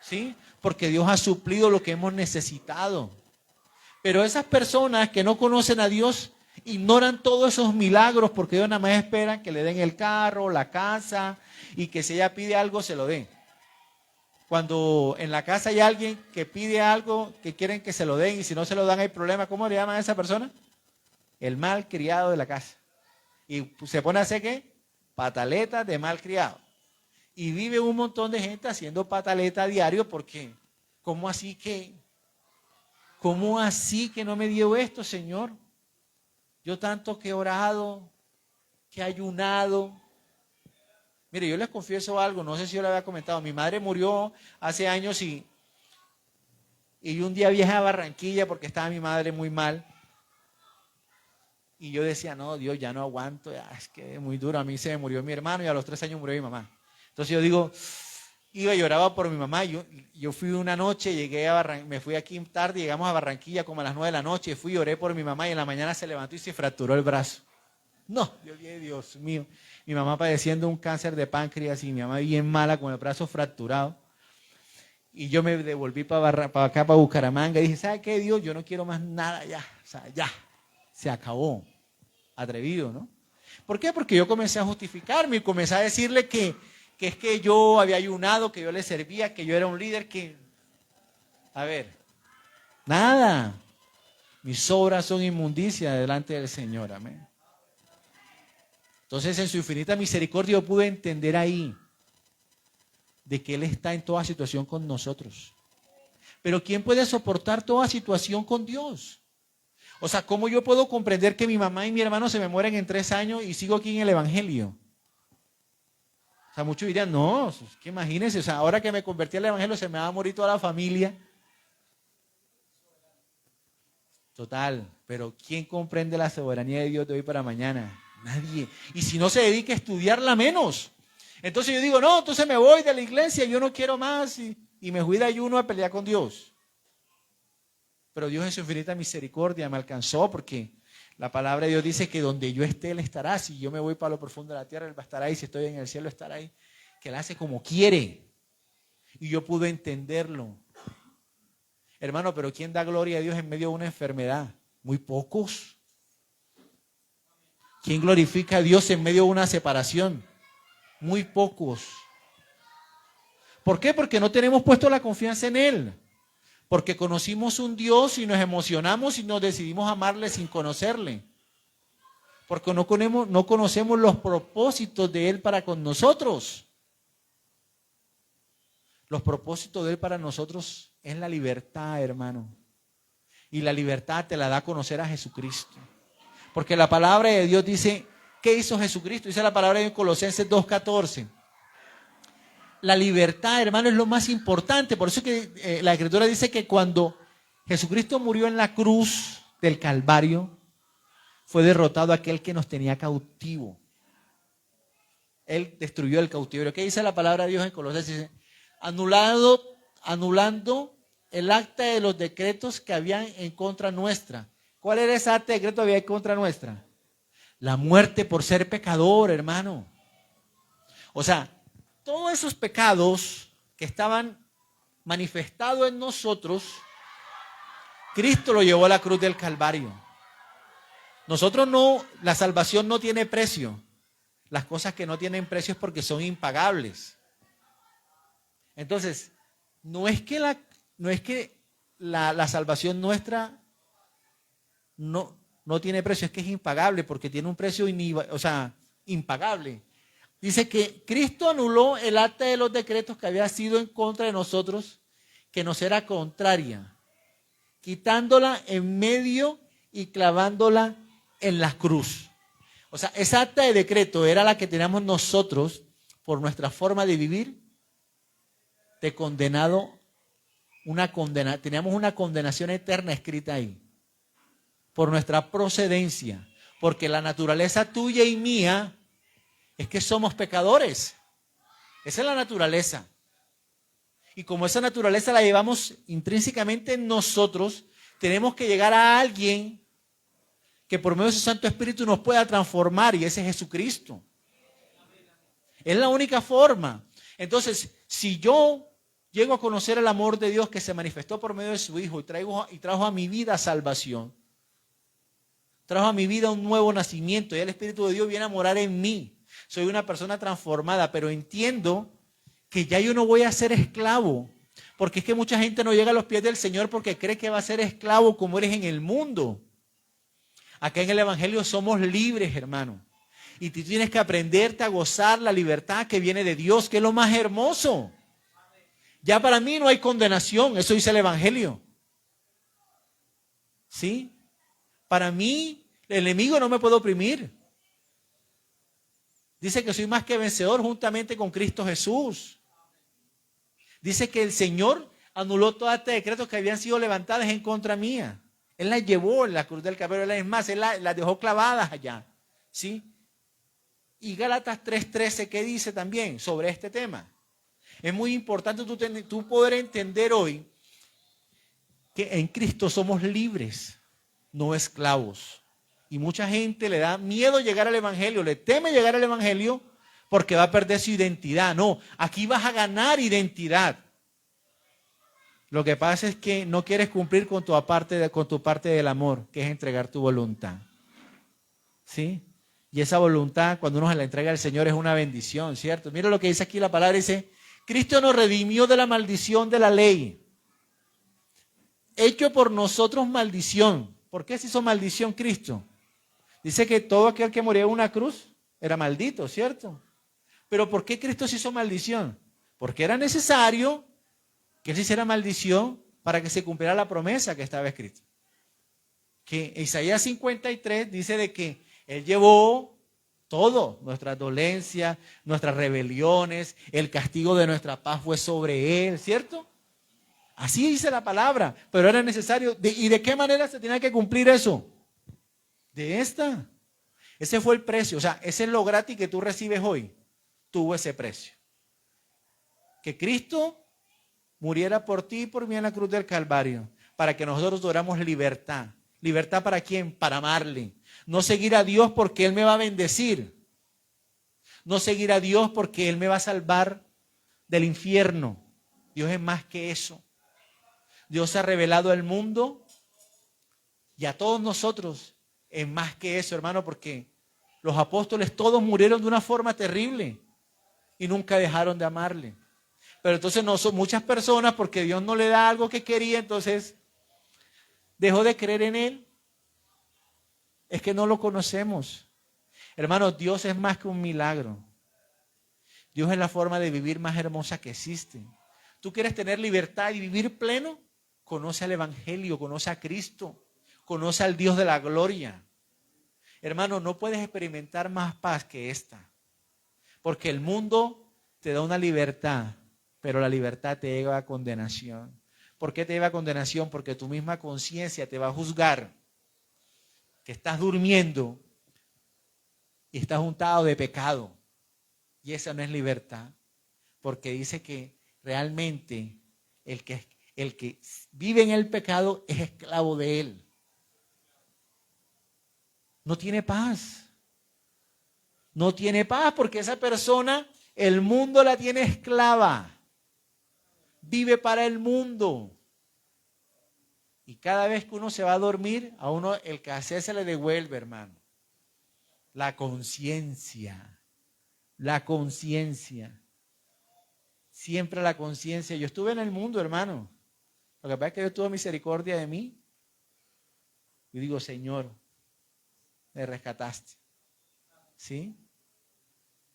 ¿sí? Porque Dios ha suplido lo que hemos necesitado. Pero esas personas que no conocen a Dios ignoran todos esos milagros porque ellos nada más esperan que le den el carro, la casa y que si ella pide algo se lo den. Cuando en la casa hay alguien que pide algo que quieren que se lo den y si no se lo dan hay problema, ¿cómo le llaman a esa persona? El mal criado de la casa. Y se pone a hacer ¿qué? Pataletas de mal criado. Y vive un montón de gente haciendo pataleta a diario porque ¿cómo así que no me dio esto, Señor? Yo tanto que he orado, que he ayunado. Mire, yo les confieso algo, no sé si yo le había comentado. Mi madre murió hace años y yo un día viajé a Barranquilla porque estaba mi madre muy mal. Y yo decía, no, Dios, ya no aguanto, ya, es que es muy duro. A mí se me murió mi hermano y a los 3 años murió mi mamá. Entonces yo digo, iba y lloraba por mi mamá. Yo fui una noche, me fui aquí tarde, llegamos a Barranquilla como a las 9 de la noche, fui y oré por mi mamá y en la mañana se levantó y se fracturó el brazo. No, Dios mío. Mi mamá padeciendo un cáncer de páncreas y mi mamá bien mala con el brazo fracturado. Y yo me devolví para acá, para Bucaramanga y dije, ¿sabe qué, Dios? Yo no quiero más nada ya. O sea, ya, se acabó. Atrevido, ¿no? ¿Por qué? Porque yo comencé a justificarme y comencé a decirle que es que yo había ayunado, que yo le servía, que yo era un líder, que... A ver, nada. Mis obras son inmundicia delante del Señor, amén. Entonces, en su infinita misericordia yo pude entender ahí de que Él está en toda situación con nosotros. Pero ¿quién puede soportar toda situación con Dios? O sea, ¿cómo yo puedo comprender que mi mamá y mi hermano se me mueren en 3 años y sigo aquí en el Evangelio? O sea, muchos dirían, no, que imagínense, o sea, ahora que me convertí al Evangelio se me va a morir toda la familia. Total, pero ¿quién comprende la soberanía de Dios de hoy para mañana? Nadie. Y si no se dedica a estudiarla, menos. Entonces yo digo, no, entonces me voy de la iglesia, yo no quiero más y me fui de ayuno a pelear con Dios. Pero Dios en su infinita misericordia me alcanzó porque la palabra de Dios dice que donde yo esté, Él estará. Si yo me voy para lo profundo de la tierra, Él va a estar ahí. Si estoy en el cielo, estará ahí. Que Él hace como quiere. Y yo pude entenderlo. Hermano, pero ¿quién da gloria a Dios en medio de una enfermedad? Muy pocos. ¿Quién glorifica a Dios en medio de una separación? Muy pocos. ¿Por qué? Porque no tenemos puesto la confianza en Él. Porque conocimos un Dios y nos emocionamos y nos decidimos amarle sin conocerle. Porque no conocemos los propósitos de Él para con nosotros. Los propósitos de Él para nosotros es la libertad, hermano. Y la libertad te la da a conocer a Jesucristo. Porque la palabra de Dios dice, ¿qué hizo Jesucristo? Dice la palabra de Colosenses 2:14. La libertad, hermano, es lo más importante. Por eso que la Escritura dice que cuando Jesucristo murió en la cruz del Calvario, fue derrotado aquel que nos tenía cautivo. Él destruyó el cautiverio. ¿Qué dice la palabra de Dios en Colosenses? Dice, anulando el acta de los decretos que habían en contra nuestra. ¿Cuál era ese acta de decreto que había en contra nuestra? La muerte por ser pecador, hermano. O sea, todos esos pecados que estaban manifestados en nosotros, Cristo lo llevó a la cruz del Calvario. Nosotros no, la salvación no tiene precio. Las cosas que no tienen precio es porque son impagables. Entonces, no es que la salvación nuestra no tiene precio, es que es impagable porque tiene un precio impagable. Dice que Cristo anuló el acta de los decretos que había sido en contra de nosotros, que nos era contraria, quitándola en medio y clavándola en la cruz. O sea, esa acta de decreto era la que teníamos nosotros por nuestra forma de vivir, de condenado, teníamos una condenación eterna escrita ahí, por nuestra procedencia, porque la naturaleza tuya y mía es que somos pecadores. Esa es la naturaleza. Y como esa naturaleza la llevamos intrínsecamente en nosotros, tenemos que llegar a alguien que por medio de su Santo Espíritu nos pueda transformar, y ese es Jesucristo. Es la única forma. Entonces, si yo llego a conocer el amor de Dios que se manifestó por medio de su Hijo y trajo a mi vida salvación, trajo a mi vida un nuevo nacimiento, y el Espíritu de Dios viene a morar en mí. Soy una persona transformada, pero entiendo que ya yo no voy a ser esclavo, porque es que mucha gente no llega a los pies del Señor porque cree que va a ser esclavo como eres en el mundo. Acá en el Evangelio somos libres, hermano. Y tú tienes que aprenderte a gozar la libertad que viene de Dios, que es lo más hermoso. Ya para mí no hay condenación, eso dice el Evangelio. ¿Sí? Para mí, el enemigo no me puede oprimir. Dice que soy más que vencedor juntamente con Cristo Jesús. Dice que el Señor anuló todos estos decretos que habían sido levantados en contra mía. Él las llevó en la cruz del Calvario. Es más, Él las dejó clavadas allá. ¿Sí? Y Gálatas 3:13, ¿qué dice también sobre este tema? Es muy importante tú poder entender hoy que en Cristo somos libres, no esclavos. Y mucha gente le da miedo llegar al Evangelio, le teme llegar al Evangelio porque va a perder su identidad. No, aquí vas a ganar identidad. Lo que pasa es que no quieres cumplir con tu parte del amor, que es entregar tu voluntad. ¿Sí? Y esa voluntad, cuando uno se la entrega al Señor, es una bendición, ¿cierto? Mira lo que dice aquí la palabra, dice: Cristo nos redimió de la maldición de la ley, hecho por nosotros maldición. ¿Por qué se hizo maldición Cristo? Dice que todo aquel que moría en una cruz era maldito, ¿cierto? Pero ¿por qué Cristo se hizo maldición? Porque era necesario que Él se hiciera maldición para que se cumpliera la promesa que estaba escrita. Que Isaías 53 dice de que Él llevó todo, nuestras dolencias, nuestras rebeliones, el castigo de nuestra paz fue sobre Él, ¿cierto? Así dice la palabra, pero era necesario. ¿Y de qué manera se tenía que cumplir eso? De esta. Ese fue el precio, o sea, ese es lo gratis que tú recibes hoy. Tuvo ese precio. Que Cristo muriera por ti y por mí en la cruz del Calvario, para que nosotros tuviéramos libertad. ¿Libertad para quién? Para amarle. No seguir a Dios porque Él me va a bendecir. No seguir a Dios porque Él me va a salvar del infierno. Dios es más que eso. Dios se ha revelado al mundo y a todos nosotros es más que eso, hermano, porque los apóstoles todos murieron de una forma terrible y nunca dejaron de amarle. Pero entonces no son muchas personas, porque Dios no le da algo que quería, entonces dejó de creer en Él. Es que no lo conocemos. Hermano, Dios es más que un milagro. Dios es la forma de vivir más hermosa que existe. ¿Tú quieres tener libertad y vivir pleno? Conoce al Evangelio, conoce a Cristo, conoce al Dios de la gloria. Hermano, no puedes experimentar más paz que esta. Porque el mundo te da una libertad, pero la libertad te lleva a condenación. ¿Por qué te lleva a condenación? Porque tu misma conciencia te va a juzgar que estás durmiendo y estás untado de pecado. Y esa no es libertad, porque dice que realmente el que vive en el pecado es esclavo de él. No tiene paz. No tiene paz porque esa persona, el mundo la tiene esclava. Vive para el mundo. Y cada vez que uno se va a dormir, a uno el cassette se le devuelve, hermano. La conciencia. La conciencia. Siempre la conciencia. Yo estuve en el mundo, hermano. Lo que pasa es que Dios tuvo misericordia de mí. Y digo, Señor, me rescataste. ¿Sí?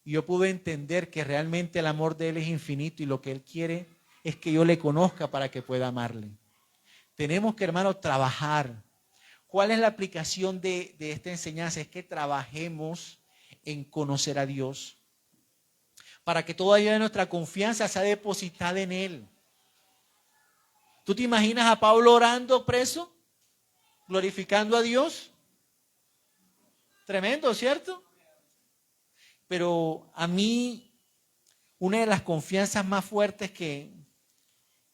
Y yo pude entender que realmente el amor de Él es infinito y lo que Él quiere es que yo le conozca para que pueda amarle. Tenemos que, hermano, trabajar. ¿Cuál es la aplicación de esta enseñanza? Es que trabajemos en conocer a Dios para que toda nuestra confianza sea depositada en Él. ¿Tú te imaginas a Pablo orando preso? Glorificando a Dios. Tremendo, ¿cierto? Pero a mí, una de las confianzas más fuertes que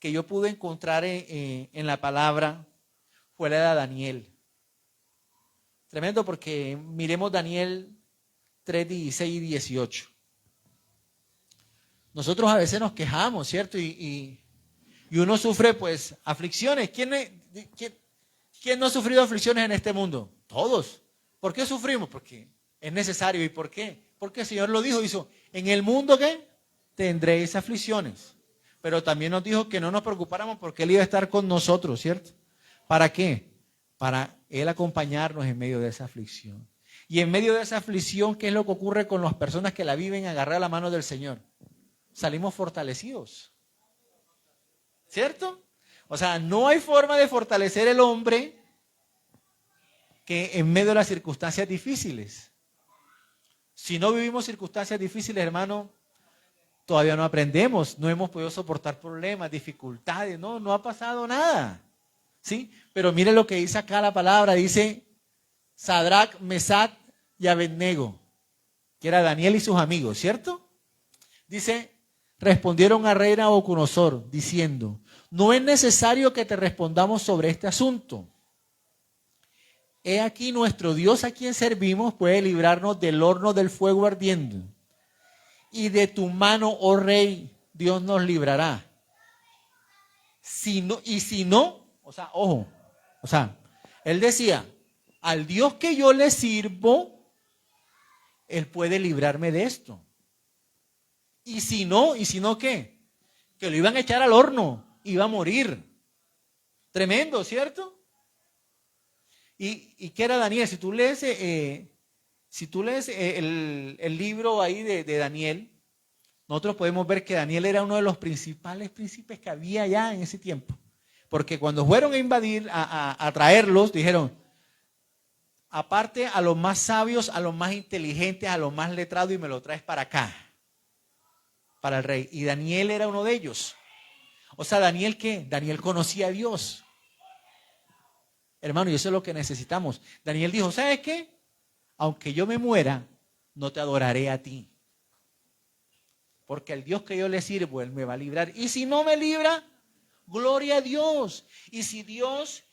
yo pude encontrar en la palabra fue la de Daniel. Tremendo, porque miremos Daniel 3, 16 y 18. Nosotros a veces nos quejamos, ¿cierto? Y uno sufre pues aflicciones. ¿Quién no ha sufrido aflicciones en este mundo? Todos. ¿Por qué sufrimos? Porque es necesario. ¿Y por qué? Porque el Señor lo dijo, en el mundo ¿qué? Tendréis aflicciones. Pero también nos dijo que no nos preocupáramos porque Él iba a estar con nosotros, ¿cierto? ¿Para qué? Para Él acompañarnos en medio de esa aflicción. Y en medio de esa aflicción, ¿qué es lo que ocurre con las personas que la viven agarrar la mano del Señor? Salimos fortalecidos. ¿Cierto? O sea, no hay forma de fortalecer el hombre que en medio de las circunstancias difíciles. Si no vivimos circunstancias difíciles, hermano, todavía no aprendemos, no hemos podido soportar problemas, dificultades, no ha pasado nada. ¿Sí? Pero mire lo que dice acá la palabra, dice Sadrach, Mesach y Abednego, que era Daniel y sus amigos, ¿cierto? Dice, respondieron al rey Nabucodonosor diciendo, no es necesario que te respondamos sobre este asunto. He aquí nuestro Dios a quien servimos puede librarnos del horno del fuego ardiendo. Y de tu mano, oh rey, Dios nos librará. Si no, o sea, ojo, él decía, al Dios que yo le sirvo, Él puede librarme de esto. Y si no, ¿qué? Que lo iban a echar al horno, iba a morir. Tremendo, ¿cierto? ¿Y qué era Daniel? Si tú lees el libro ahí de Daniel, nosotros podemos ver que Daniel era uno de los principales príncipes que había ya en ese tiempo. Porque cuando fueron a invadir, a traerlos, dijeron, aparte a los más sabios, a los más inteligentes, a los más letrados y me lo traes para acá, para el rey. Y Daniel era uno de ellos. O sea, ¿Daniel qué? Daniel conocía a Dios. Hermano, y eso es lo que necesitamos. Daniel dijo, ¿sabes qué? Aunque yo me muera, no te adoraré a ti. Porque el Dios que yo le sirvo, Él me va a librar. Y si no me libra, gloria a Dios. Y si Dios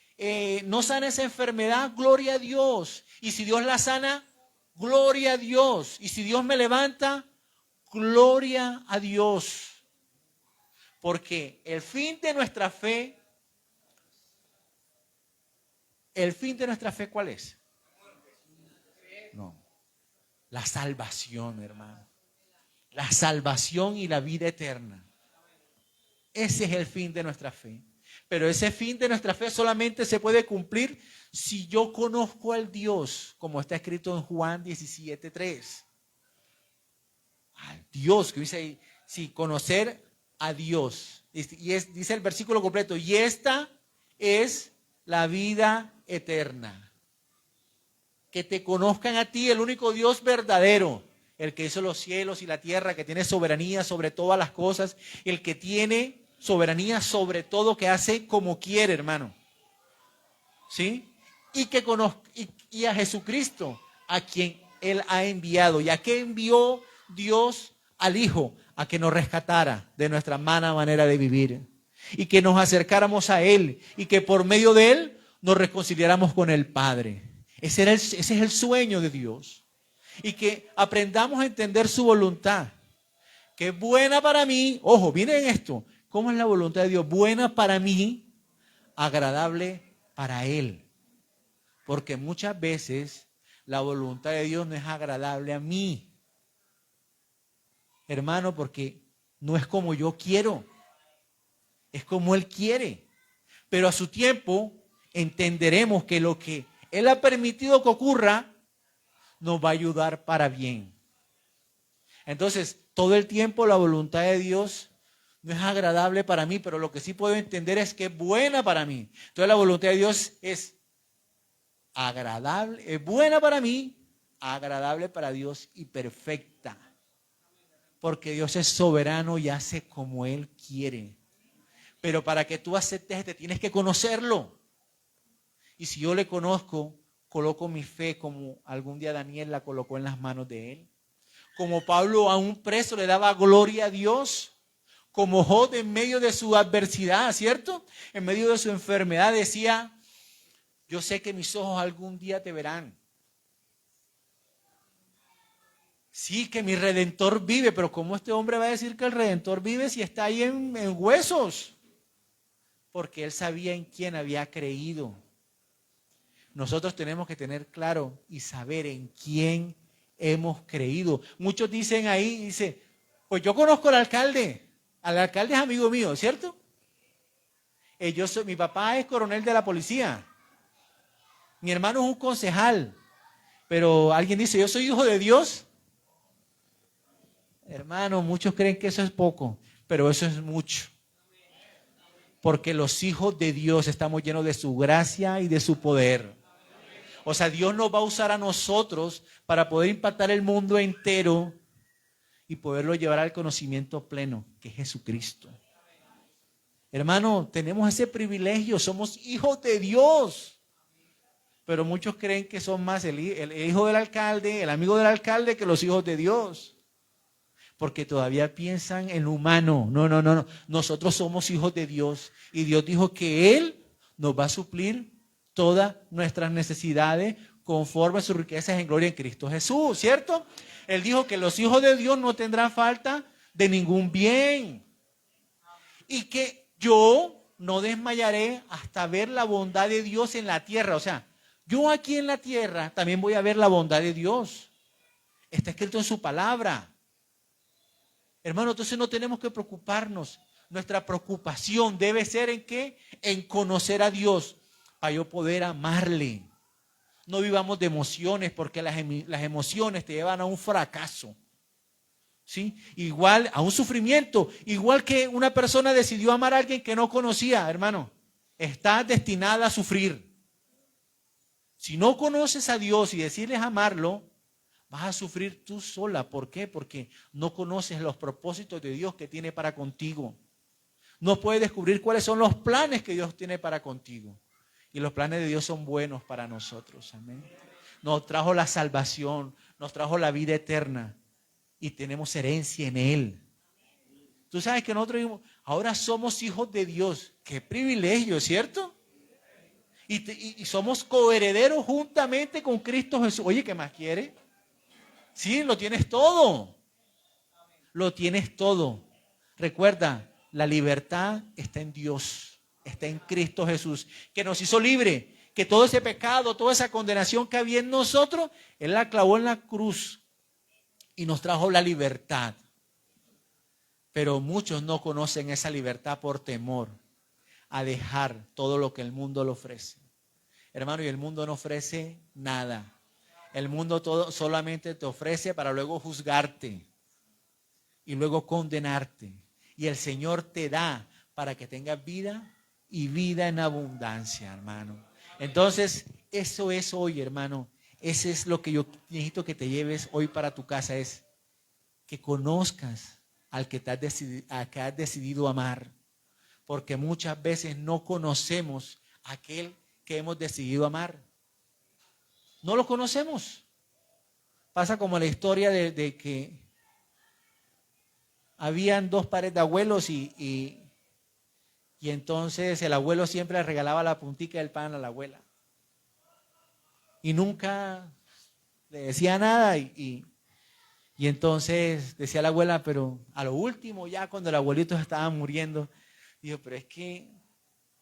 no sana esa enfermedad, gloria a Dios. Y si Dios la sana, gloria a Dios. Y si Dios me levanta, gloria a Dios. Porque el fin de nuestra fe, ¿cuál es? No, la salvación, hermano. La salvación y la vida eterna. Ese es el fin de nuestra fe. Pero ese fin de nuestra fe solamente se puede cumplir si yo conozco al Dios, como está escrito en Juan 17:3. Al Dios, que dice ahí, sí, conocer a Dios. Dice el versículo completo, y esta es la vida eterna. Que te conozcan a ti, el único Dios verdadero, el que hizo los cielos y la tierra, que tiene soberanía sobre todas las cosas, el que tiene soberanía sobre todo, que hace como quiere, hermano. ¿Sí? Y que conozca, y a Jesucristo, a quien Él ha enviado. ¿Y a qué envió Dios al Hijo? A que nos rescatara de nuestra mala manera de vivir. Y que nos acercáramos a Él. Y que por medio de Él nos reconciliáramos con el Padre. Ese es el sueño de Dios. Y que aprendamos a entender su voluntad. Que es buena para mí. Ojo, miren esto. ¿Cómo es la voluntad de Dios? Buena para mí, agradable para Él. Porque muchas veces la voluntad de Dios no es agradable a mí. hermano, porque no es como yo quiero, es como Él quiere. Pero a su tiempo entenderemos que lo que Él ha permitido que ocurra nos va a ayudar para bien. Entonces, todo el tiempo la voluntad de Dios no es agradable para mí, pero lo que sí puedo entender es que es buena para mí. Entonces, la voluntad de Dios es agradable, es buena para mí, agradable para Dios y perfecta. Porque Dios es soberano y hace como Él quiere. Pero para que tú aceptes, te tienes que conocerlo. Y si yo le conozco, coloco mi fe como algún día Daniel la colocó en las manos de Él. Como Pablo a un preso le daba gloria a Dios. Como Job en medio de su adversidad, ¿cierto? En medio de su enfermedad decía, yo sé que mis ojos algún día te verán. Sí, que mi Redentor vive, pero ¿cómo este hombre va a decir que el Redentor vive si está ahí en huesos? Porque él sabía en quién había creído. Nosotros tenemos que tener claro y saber en quién hemos creído. Muchos dicen ahí, dice, pues yo conozco al alcalde es amigo mío, ¿cierto? Mi papá es coronel de la policía, mi hermano es un concejal, pero alguien dice, yo soy hijo de Dios. Hermano, muchos creen que eso es poco, pero eso es mucho. Porque los hijos de Dios estamos llenos de su gracia y de su poder. O sea, Dios nos va a usar a nosotros para poder impactar el mundo entero y poderlo llevar al conocimiento pleno, que es Jesucristo. Hermano, tenemos ese privilegio, somos hijos de Dios. Pero muchos creen que son más el hijo del alcalde, el amigo del alcalde, que los hijos de Dios. Porque todavía piensan en lo humano. No. Nosotros somos hijos de Dios. Y Dios dijo que Él nos va a suplir todas nuestras necesidades conforme a sus riquezas en gloria en Cristo Jesús, ¿cierto? Él dijo que los hijos de Dios no tendrán falta de ningún bien. Y que yo no desmayaré hasta ver la bondad de Dios en la tierra. O sea, yo aquí en la tierra también voy a ver la bondad de Dios. Está escrito en su palabra. Hermano, entonces no tenemos que preocuparnos. Nuestra preocupación debe ser ¿en qué? En conocer a Dios para yo poder amarle. No vivamos de emociones porque las emociones te llevan a un fracaso. ¿Sí? Igual a un sufrimiento. Igual que una persona decidió amar a alguien que no conocía, hermano. Está destinada a sufrir. Si no conoces a Dios y decides amarlo, vas a sufrir tú sola. ¿Por qué? Porque no conoces los propósitos de Dios que tiene para contigo. No puedes descubrir cuáles son los planes que Dios tiene para contigo. Y los planes de Dios son buenos para nosotros. Amén. Nos trajo la salvación, nos trajo la vida eterna y tenemos herencia en Él. Tú sabes que nosotros ahora somos hijos de Dios. Qué privilegio, ¿cierto? Y somos coherederos juntamente con Cristo Jesús. Oye, ¿qué más quiere? Sí, lo tienes todo. Lo tienes todo. Recuerda, la libertad está en Dios, está en Cristo Jesús, que nos hizo libre, que todo ese pecado, toda esa condenación que había en nosotros, Él la clavó en la cruz y nos trajo la libertad. Pero muchos no conocen esa libertad por temor a dejar todo lo que el mundo le ofrece. Hermano, y el mundo no ofrece nada. El mundo todo solamente te ofrece para luego juzgarte y luego condenarte. Y el Señor te da para que tengas vida y vida en abundancia, hermano. Entonces, eso es hoy, hermano. Ese es lo que yo necesito que te lleves hoy para tu casa, es que conozcas al que has decidido amar. Porque muchas veces no conocemos a aquel que hemos decidido amar. No lo conocemos. Pasa como la historia de que habían dos pares de abuelos y entonces el abuelo siempre le regalaba la puntica del pan a la abuela. Y nunca le decía nada y entonces decía la abuela, pero a lo último ya cuando el abuelito estaba muriendo, dijo, pero es que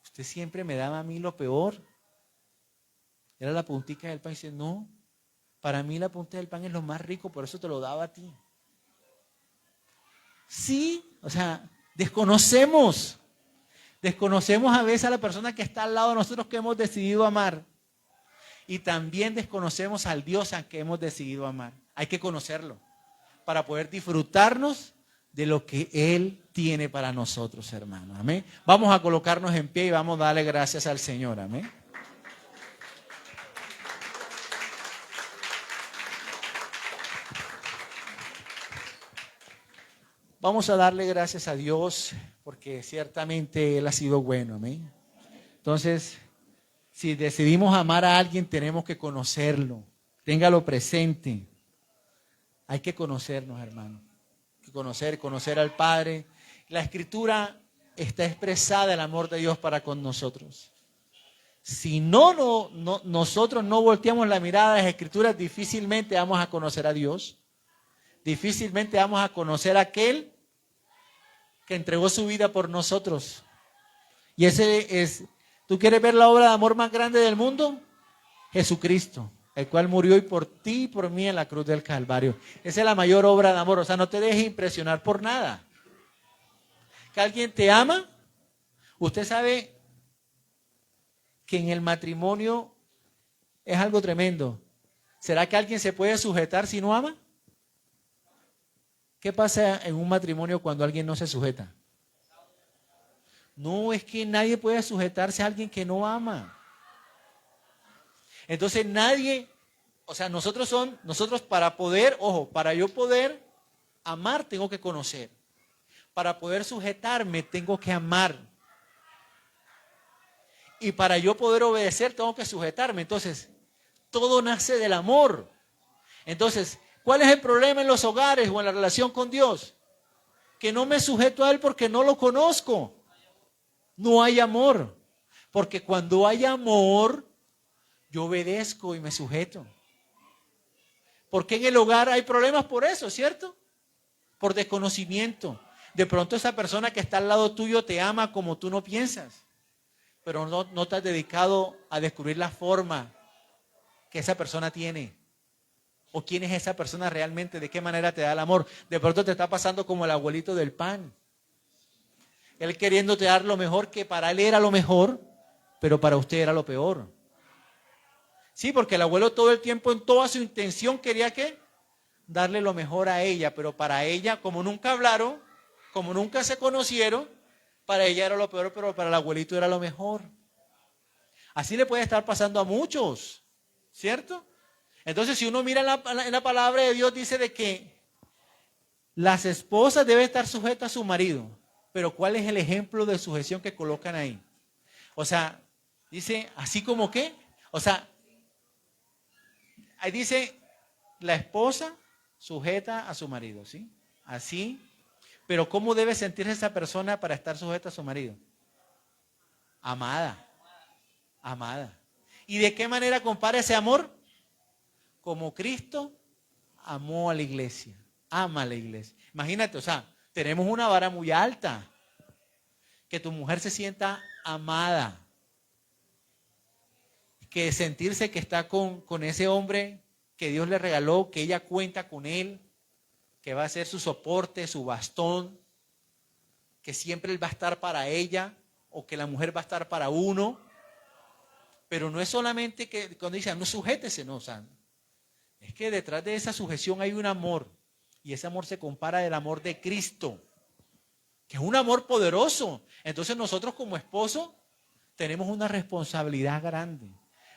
usted siempre me daba a mí lo peor. Era la puntica del pan. Y dice, no, para mí la puntica del pan es lo más rico, por eso te lo daba a ti. Sí, o sea, desconocemos a veces a la persona que está al lado de nosotros que hemos decidido amar. Y también desconocemos al Dios a que hemos decidido amar. Hay que conocerlo para poder disfrutarnos de lo que Él tiene para nosotros, hermanos. Amén. Vamos a colocarnos en pie y vamos a darle gracias al Señor. Amén. Vamos a darle gracias a Dios porque ciertamente Él ha sido bueno. Amén. Entonces, si decidimos amar a alguien, tenemos que conocerlo. Téngalo presente. Hay que conocernos, hermano. Hay que conocer al Padre. La Escritura está expresada el amor de Dios para con nosotros. Si nosotros no volteamos la mirada a las Escrituras, difícilmente vamos a conocer a Dios. Difícilmente vamos a conocer a aquel que entregó su vida por nosotros. Y ese es, ¿tú quieres ver la obra de amor más grande del mundo? Jesucristo, el cual murió y por ti y por mí en la cruz del Calvario. Esa es la mayor obra de amor. O sea, no te dejes impresionar por nada. Que alguien te ama. Usted sabe que en el matrimonio es algo tremendo. ¿Será que alguien se puede sujetar si no ama? ¿Qué pasa en un matrimonio cuando alguien no se sujeta? No, es que nadie puede sujetarse a alguien que no ama. Entonces nadie, o sea, nosotros para poder, para yo poder amar tengo que conocer. Para poder sujetarme tengo que amar. Y para yo poder obedecer tengo que sujetarme. Entonces, todo nace del amor. Entonces, ¿cuál es el problema en los hogares o en la relación con Dios? Que no me sujeto a Él porque no lo conozco. No hay amor. Porque cuando hay amor, yo obedezco y me sujeto. Porque en el hogar hay problemas por eso, ¿cierto? Por desconocimiento. De pronto esa persona que está al lado tuyo te ama como tú no piensas. Pero no te has dedicado a descubrir la forma que esa persona tiene. O quién es esa persona realmente, de qué manera te da el amor. De pronto te está pasando como el abuelito del pan. Él queriéndote dar lo mejor que para él era lo mejor, pero para usted era lo peor. Sí, porque el abuelo todo el tiempo en toda su intención quería ¿qué? Darle lo mejor a ella, pero para ella, como nunca hablaron, como nunca se conocieron, para ella era lo peor, pero para el abuelito era lo mejor. Así le puede estar pasando a muchos, ¿cierto? Entonces, si uno mira en la palabra de Dios, dice de que las esposas deben estar sujetas a su marido. Pero ¿cuál es el ejemplo de sujeción que colocan ahí? O sea, dice, así como que, o sea, ahí dice, la esposa sujeta a su marido, ¿sí? Así. Pero ¿cómo debe sentirse esa persona para estar sujeta a su marido? Amada. Amada. ¿Y de qué manera compara ese amor? Como Cristo amó a la iglesia. Ama a la iglesia. Imagínate, o sea, tenemos una vara muy alta. Que tu mujer se sienta amada. Que sentirse que está con ese hombre que Dios le regaló, que ella cuenta con él, que va a ser su soporte, su bastón, que siempre él va a estar para ella o que la mujer va a estar para uno. Pero no es solamente que cuando dicen, no sujétese, no, o sea, es que detrás de esa sujeción hay un amor y ese amor se compara del amor de Cristo, que es un amor poderoso. Entonces nosotros como esposos tenemos una responsabilidad grande,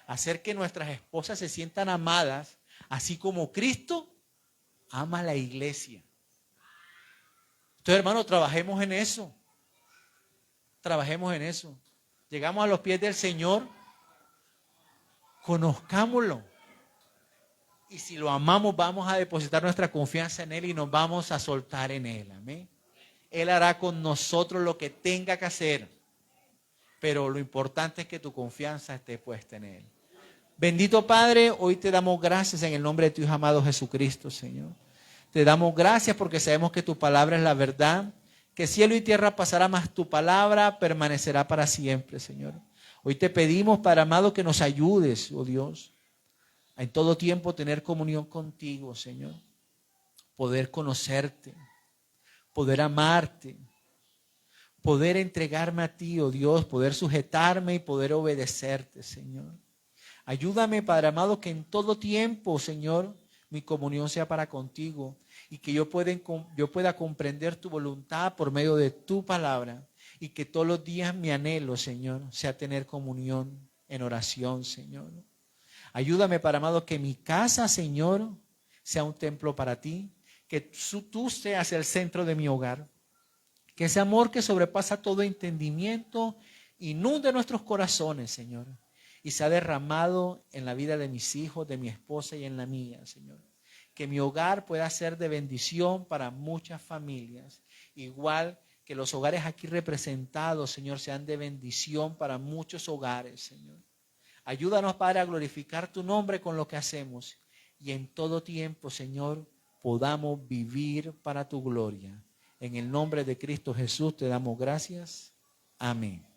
hacer que nuestras esposas se sientan amadas, así como Cristo ama a la iglesia. Entonces, hermanos, trabajemos en eso. Trabajemos en eso. Llegamos a los pies del Señor, conozcámoslo. Y si lo amamos, vamos a depositar nuestra confianza en Él y nos vamos a soltar en Él. Amén. Él hará con nosotros lo que tenga que hacer. Pero lo importante es que tu confianza esté puesta en Él. Bendito Padre, hoy te damos gracias en el nombre de tu Hijo amado Jesucristo, Señor. Te damos gracias porque sabemos que tu palabra es la verdad. Que cielo y tierra pasará, mas tu palabra permanecerá para siempre, Señor. Hoy te pedimos, Padre amado, que nos ayudes, oh Dios, a en todo tiempo tener comunión contigo, Señor. Poder conocerte, poder amarte, poder entregarme a ti, oh Dios, poder sujetarme y poder obedecerte, Señor. Ayúdame, Padre amado, que en todo tiempo, Señor, mi comunión sea para contigo y que yo pueda comprender tu voluntad por medio de tu palabra y que todos los días mi anhelo, Señor, sea tener comunión en oración, Señor. Ayúdame, Padre amado, que mi casa, Señor, sea un templo para ti, que tú seas el centro de mi hogar, que ese amor que sobrepasa todo entendimiento inunde nuestros corazones, Señor, y sea derramado en la vida de mis hijos, de mi esposa y en la mía, Señor. Que mi hogar pueda ser de bendición para muchas familias, igual que los hogares aquí representados, Señor, sean de bendición para muchos hogares, Señor. Ayúdanos, Padre, a glorificar tu nombre con lo que hacemos y en todo tiempo, Señor, podamos vivir para tu gloria. En el nombre de Cristo Jesús te damos gracias. Amén.